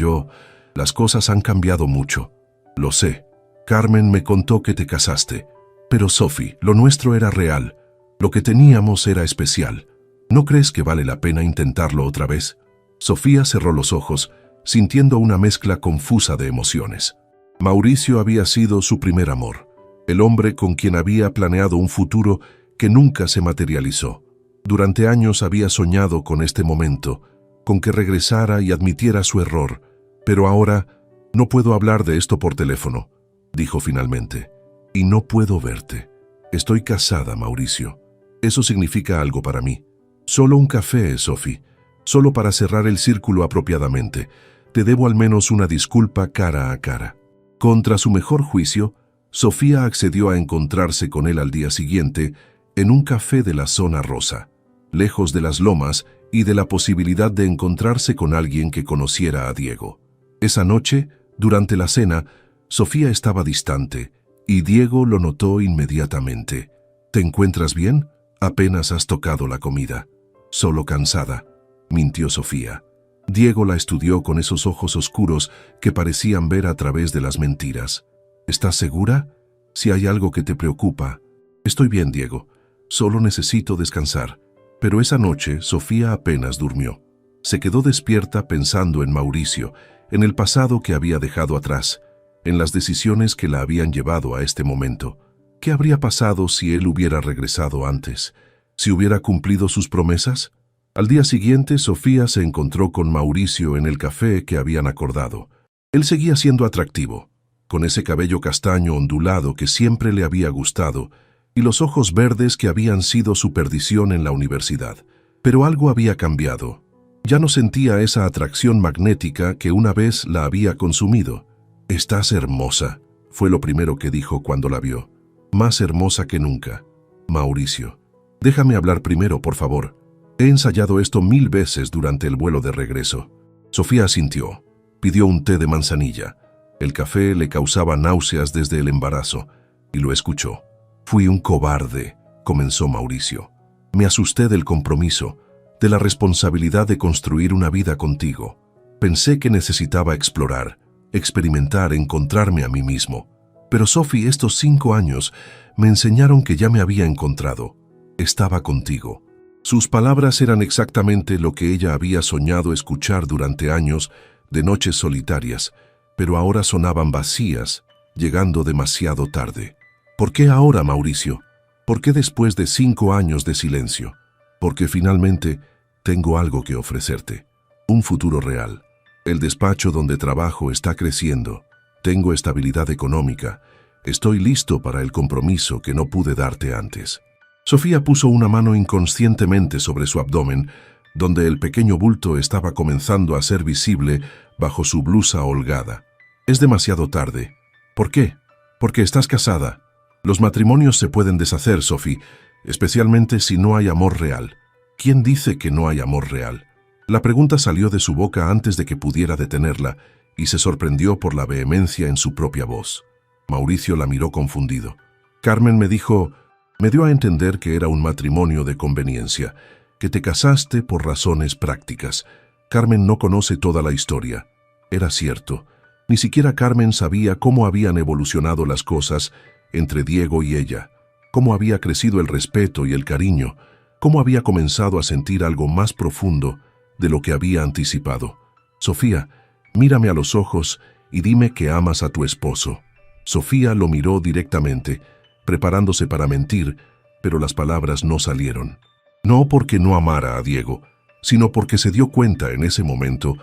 las cosas han cambiado mucho. Lo sé. Carmen me contó que te casaste. Pero Sofi, lo nuestro era real. Lo que teníamos era especial. ¿No crees que vale la pena intentarlo otra vez?». Sofía cerró los ojos, sintiendo una mezcla confusa de emociones. Mauricio había sido su primer amor, el hombre con quien había planeado un futuro que nunca se materializó. Durante años había soñado con este momento, con que regresara y admitiera su error, pero ahora no puedo hablar de esto por teléfono, dijo finalmente. «Y no puedo verte. Estoy casada, Mauricio. Eso significa algo para mí. Solo un café, Sofi. Solo para cerrar el círculo apropiadamente. Te debo al menos una disculpa cara a cara». Contra su mejor juicio, Sofía accedió a encontrarse con él al día siguiente en un café de la zona rosa, lejos de las lomas y de la posibilidad de encontrarse con alguien que conociera a Diego. Esa noche, durante la cena, Sofía estaba distante y Diego lo notó inmediatamente. «¿Te encuentras bien? Apenas has tocado la comida». «Solo cansada», mintió Sofía. Diego la estudió con esos ojos oscuros que parecían ver a través de las mentiras. «¿Estás segura? Si hay algo que te preocupa». «Estoy bien, Diego. Solo necesito descansar». Pero esa noche Sofía apenas durmió. Se quedó despierta pensando en Mauricio, en el pasado que había dejado atrás, en las decisiones que la habían llevado a este momento. ¿Qué habría pasado si él hubiera regresado antes? ¿Si hubiera cumplido sus promesas? Al día siguiente, Sofía se encontró con Mauricio en el café que habían acordado. Él seguía siendo atractivo, con ese cabello castaño ondulado que siempre le había gustado y los ojos verdes que habían sido su perdición en la universidad. Pero algo había cambiado. Ya no sentía esa atracción magnética que una vez la había consumido. «Estás hermosa», fue lo primero que dijo cuando la vio. «Más hermosa que nunca». «Mauricio, déjame hablar primero, por favor. He ensayado esto 1000 veces durante el vuelo de regreso». Sofía asintió. Pidió un té de manzanilla. El café le causaba náuseas desde el embarazo, y lo escuchó. «Fui un cobarde», comenzó Mauricio. «Me asusté del compromiso, de la responsabilidad de construir una vida contigo. Pensé que necesitaba explorar, experimentar, encontrarme a mí mismo. Pero Sophie, estos 5 años me enseñaron que ya me había encontrado. Estaba contigo». Sus palabras eran exactamente lo que ella había soñado escuchar durante años de noches solitarias, pero ahora sonaban vacías, llegando demasiado tarde. «¿Por qué ahora, Mauricio? ¿Por qué después de 5 años de silencio? Porque finalmente tengo algo que ofrecerte. Un futuro real. El despacho donde trabajo está creciendo. Tengo estabilidad económica. Estoy listo para el compromiso que no pude darte antes». Sofía puso una mano inconscientemente sobre su abdomen, donde el pequeño bulto estaba comenzando a ser visible bajo su blusa holgada. «Es demasiado tarde». «¿Por qué?» «Porque estás casada. Los matrimonios se pueden deshacer, Sophie, especialmente si no hay amor real». «¿Quién dice que no hay amor real?». La pregunta salió de su boca antes de que pudiera detenerla y se sorprendió por la vehemencia en su propia voz. Mauricio la miró confundido. «Carmen me dio a entender que era un matrimonio de conveniencia, que te casaste por razones prácticas. Carmen no conoce toda la historia». Era cierto. Ni siquiera Carmen sabía cómo habían evolucionado las cosas entre Diego y ella, cómo había crecido el respeto y el cariño, cómo había comenzado a sentir algo más profundo de lo que había anticipado. «Sofía, mírame a los ojos y dime que amas a tu esposo». Sofía lo miró directamente, preparándose para mentir, pero las palabras no salieron. No porque no amara a Diego, sino porque se dio cuenta en ese momento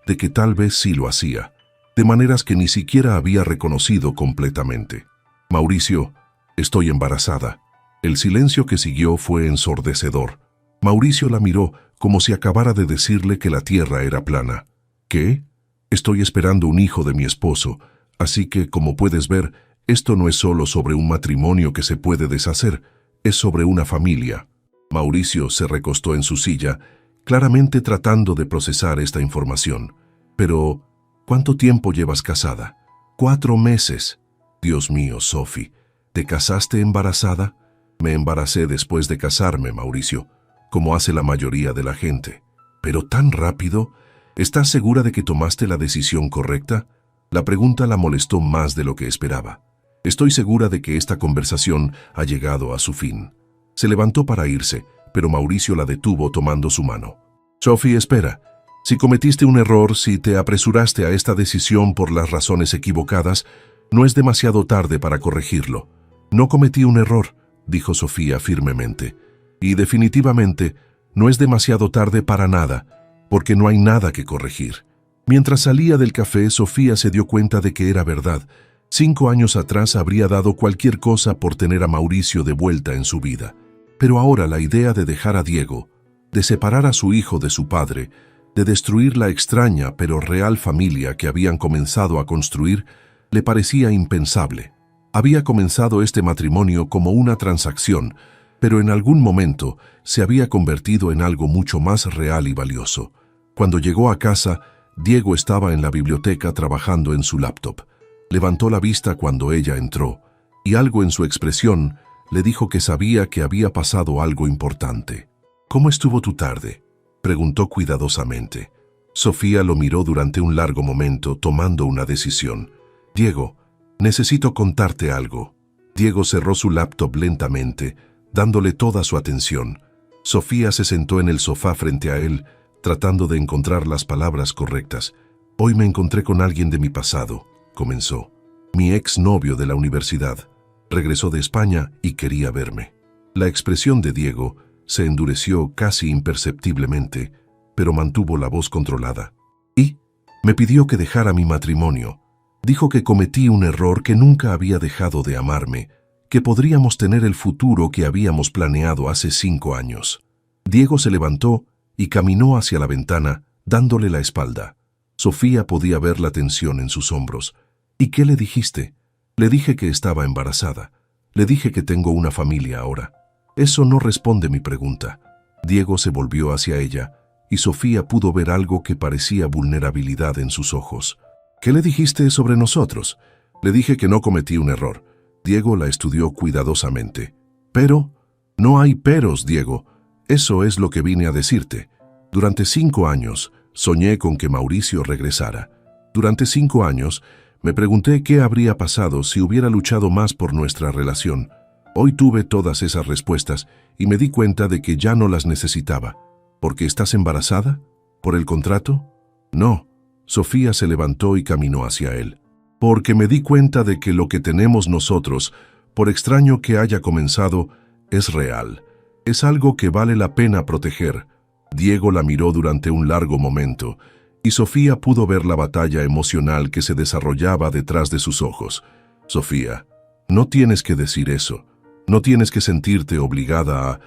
de que tal vez sí lo hacía, de maneras que ni siquiera había reconocido completamente. «Mauricio, estoy embarazada». El silencio que siguió fue ensordecedor. Mauricio la miró como si acabara de decirle que la tierra era plana. «¿Qué? Estoy esperando un hijo de mi esposo, así que, como puedes ver, esto no es solo sobre un matrimonio que se puede deshacer, es sobre una familia». Mauricio se recostó en su silla, claramente tratando de procesar esta información. «Pero, ¿cuánto tiempo llevas casada?» 4 meses. «Dios mío, Sophie, ¿te casaste embarazada?» «Me embaracé después de casarme, Mauricio, como hace la mayoría de la gente». «¿Pero tan rápido? ¿Estás segura de que tomaste la decisión correcta?» La pregunta la molestó más de lo que esperaba. «Estoy segura de que esta conversación ha llegado a su fin». Se levantó para irse, pero Mauricio la detuvo tomando su mano. «Sophie, espera. Si cometiste un error, si te apresuraste a esta decisión por las razones equivocadas, no es demasiado tarde para corregirlo». «No cometí un error», dijo Sofía firmemente. «Y definitivamente no es demasiado tarde para nada, porque no hay nada que corregir». Mientras salía del café, Sofía se dio cuenta de que era verdad. 5 años atrás habría dado cualquier cosa por tener a Mauricio de vuelta en su vida. Pero ahora la idea de dejar a Diego, de separar a su hijo de su padre, de destruir la extraña pero real familia que habían comenzado a construir, le parecía impensable. Había comenzado este matrimonio como una transacción, pero en algún momento se había convertido en algo mucho más real y valioso. Cuando llegó a casa, Diego estaba en la biblioteca trabajando en su laptop. Levantó la vista cuando ella entró, y algo en su expresión le dijo que sabía que había pasado algo importante. «¿Cómo estuvo tu tarde?», preguntó cuidadosamente. Sofía lo miró durante un largo momento, tomando una decisión. «Diego, necesito contarte algo». Diego cerró su laptop lentamente, dándole toda su atención. Sofía se sentó en el sofá frente a él, tratando de encontrar las palabras correctas. Hoy me encontré con alguien de mi pasado, comenzó. Mi exnovio de la universidad. Regresó de España y quería verme. La expresión de Diego se endureció casi imperceptiblemente, pero mantuvo la voz controlada. Y me pidió que dejara mi matrimonio. Dijo que cometí un error, que nunca había dejado de amarme, que podríamos tener el futuro que habíamos planeado hace 5 años. Diego se levantó y caminó hacia la ventana, dándole la espalda. Sofía podía ver la tensión en sus hombros. ¿Y qué le dijiste? Le dije que estaba embarazada. Le dije que tengo una familia ahora. Eso no responde mi pregunta. Diego se volvió hacia ella, y Sofía pudo ver algo que parecía vulnerabilidad en sus ojos. ¿Qué le dijiste sobre nosotros? Le dije que no cometí un error. Diego la estudió cuidadosamente. Pero, no hay peros, Diego. Eso es lo que vine a decirte. Durante 5 años, soñé con que Mauricio regresara. Durante 5 años, me pregunté qué habría pasado si hubiera luchado más por nuestra relación. Hoy tuve todas esas respuestas y me di cuenta de que ya no las necesitaba. ¿Por qué estás embarazada? ¿Por el contrato? No. Sofía se levantó y caminó hacia él. Porque me di cuenta de que lo que tenemos nosotros, por extraño que haya comenzado, es real. Es algo que vale la pena proteger. Diego la miró durante un largo momento, y Sofía pudo ver la batalla emocional que se desarrollaba detrás de sus ojos. Sofía, no tienes que decir eso. No tienes que sentirte obligada a...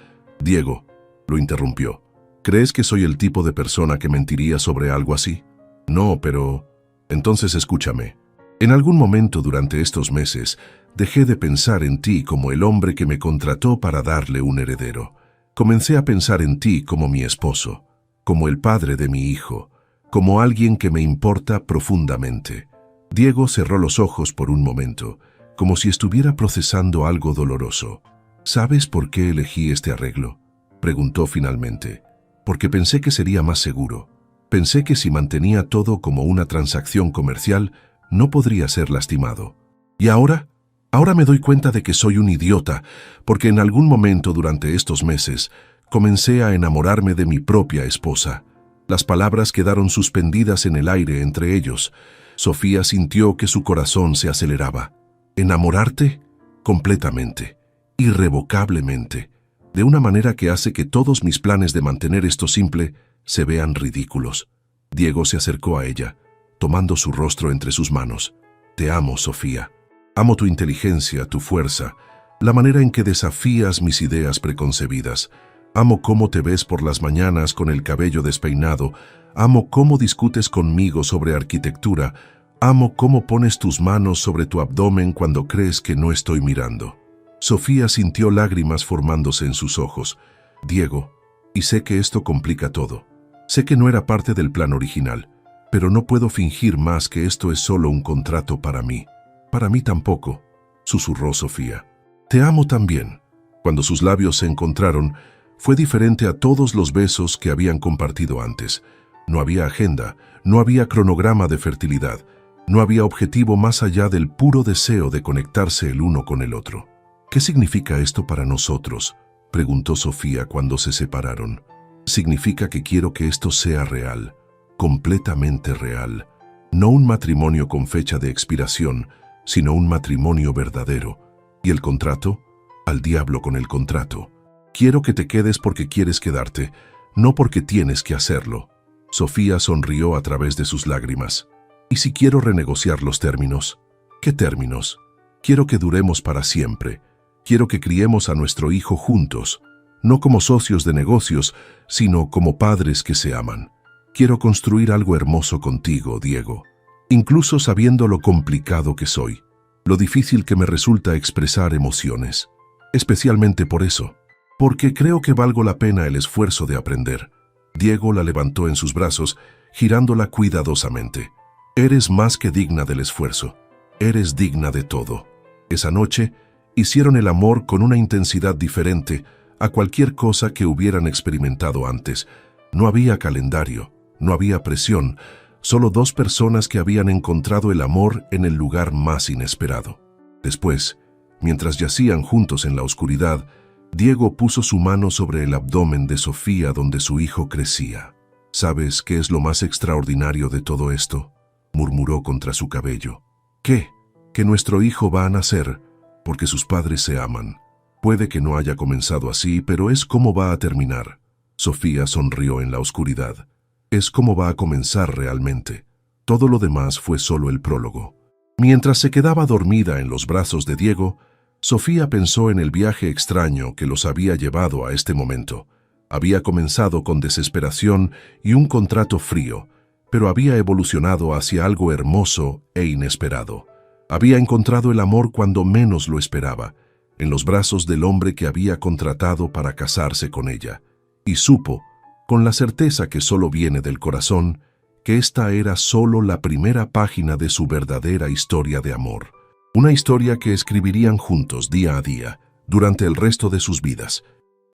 Diego, lo interrumpió. ¿Crees que soy el tipo de persona que mentiría sobre algo así? No, pero... Entonces escúchame. En algún momento durante estos meses, dejé de pensar en ti como el hombre que me contrató para darle un heredero. Comencé a pensar en ti como mi esposo, como el padre de mi hijo, como alguien que me importa profundamente. Diego cerró los ojos por un momento, como si estuviera procesando algo doloroso. ¿Sabes por qué elegí este arreglo?, preguntó finalmente. Porque pensé que sería más seguro. Pensé que si mantenía todo como una transacción comercial, no podría ser lastimado. ¿Y ahora? Ahora me doy cuenta de que soy un idiota, porque en algún momento durante estos meses comencé a enamorarme de mi propia esposa. Las palabras quedaron suspendidas en el aire entre ellos. Sofía sintió que su corazón se aceleraba. ¿Enamorarte? Completamente, irrevocablemente, de una manera que hace que todos mis planes de mantener esto simple se vean ridículos. Diego se acercó a ella, tomando su rostro entre sus manos. Te amo, Sofía. Amo tu inteligencia, tu fuerza, la manera en que desafías mis ideas preconcebidas. Amo cómo te ves por las mañanas con el cabello despeinado. Amo cómo discutes conmigo sobre arquitectura. Amo cómo pones tus manos sobre tu abdomen cuando crees que no estoy mirando. Sofía sintió lágrimas formándose en sus ojos. Diego, y sé que esto complica todo. Sé que no era parte del plan original, pero no puedo fingir más que esto es solo un contrato para mí. Para mí tampoco, susurró Sofía. Te amo también. Cuando sus labios se encontraron, fue diferente a todos los besos que habían compartido antes. No había agenda, no había cronograma de fertilidad, no había objetivo más allá del puro deseo de conectarse el uno con el otro. ¿Qué significa esto para nosotros?, preguntó Sofía cuando se separaron. Significa que quiero que esto sea real, completamente real. No un matrimonio con fecha de expiración, sino un matrimonio verdadero. ¿Y el contrato? Al diablo con el contrato. Quiero que te quedes porque quieres quedarte, no porque tienes que hacerlo. Sofía sonrió a través de sus lágrimas. ¿Y si quiero renegociar los términos? ¿Qué términos? Quiero que duremos para siempre. Quiero que criemos a nuestro hijo juntos, no como socios de negocios, sino como padres que se aman. Quiero construir algo hermoso contigo, Diego, incluso sabiendo lo complicado que soy, lo difícil que me resulta expresar emociones. Especialmente por eso, porque creo que valgo la pena el esfuerzo de aprender. Diego la levantó en sus brazos, girándola cuidadosamente. Eres más que digna del esfuerzo. Eres digna de todo. Esa noche, hicieron el amor con una intensidad diferente a cualquier cosa que hubieran experimentado antes. No había calendario, no había presión, solo 2 personas que habían encontrado el amor en el lugar más inesperado. Después, mientras yacían juntos en la oscuridad, Diego puso su mano sobre el abdomen de Sofía donde su hijo crecía. ¿Sabes qué es lo más extraordinario de todo esto?, murmuró contra su cabello. ¿Qué? Que nuestro hijo va a nacer, porque sus padres se aman. Puede que no haya comenzado así, pero es como va a terminar. Sofía sonrió en la oscuridad. Es como va a comenzar realmente. Todo lo demás fue solo el prólogo. Mientras se quedaba dormida en los brazos de Diego, Sofía pensó en el viaje extraño que los había llevado a este momento. Había comenzado con desesperación y un contrato frío, pero había evolucionado hacia algo hermoso e inesperado. Había encontrado el amor cuando menos lo esperaba, en los brazos del hombre que había contratado para casarse con ella, y supo, con la certeza que solo viene del corazón, que esta era solo la primera página de su verdadera historia de amor. Una historia que escribirían juntos día a día, durante el resto de sus vidas.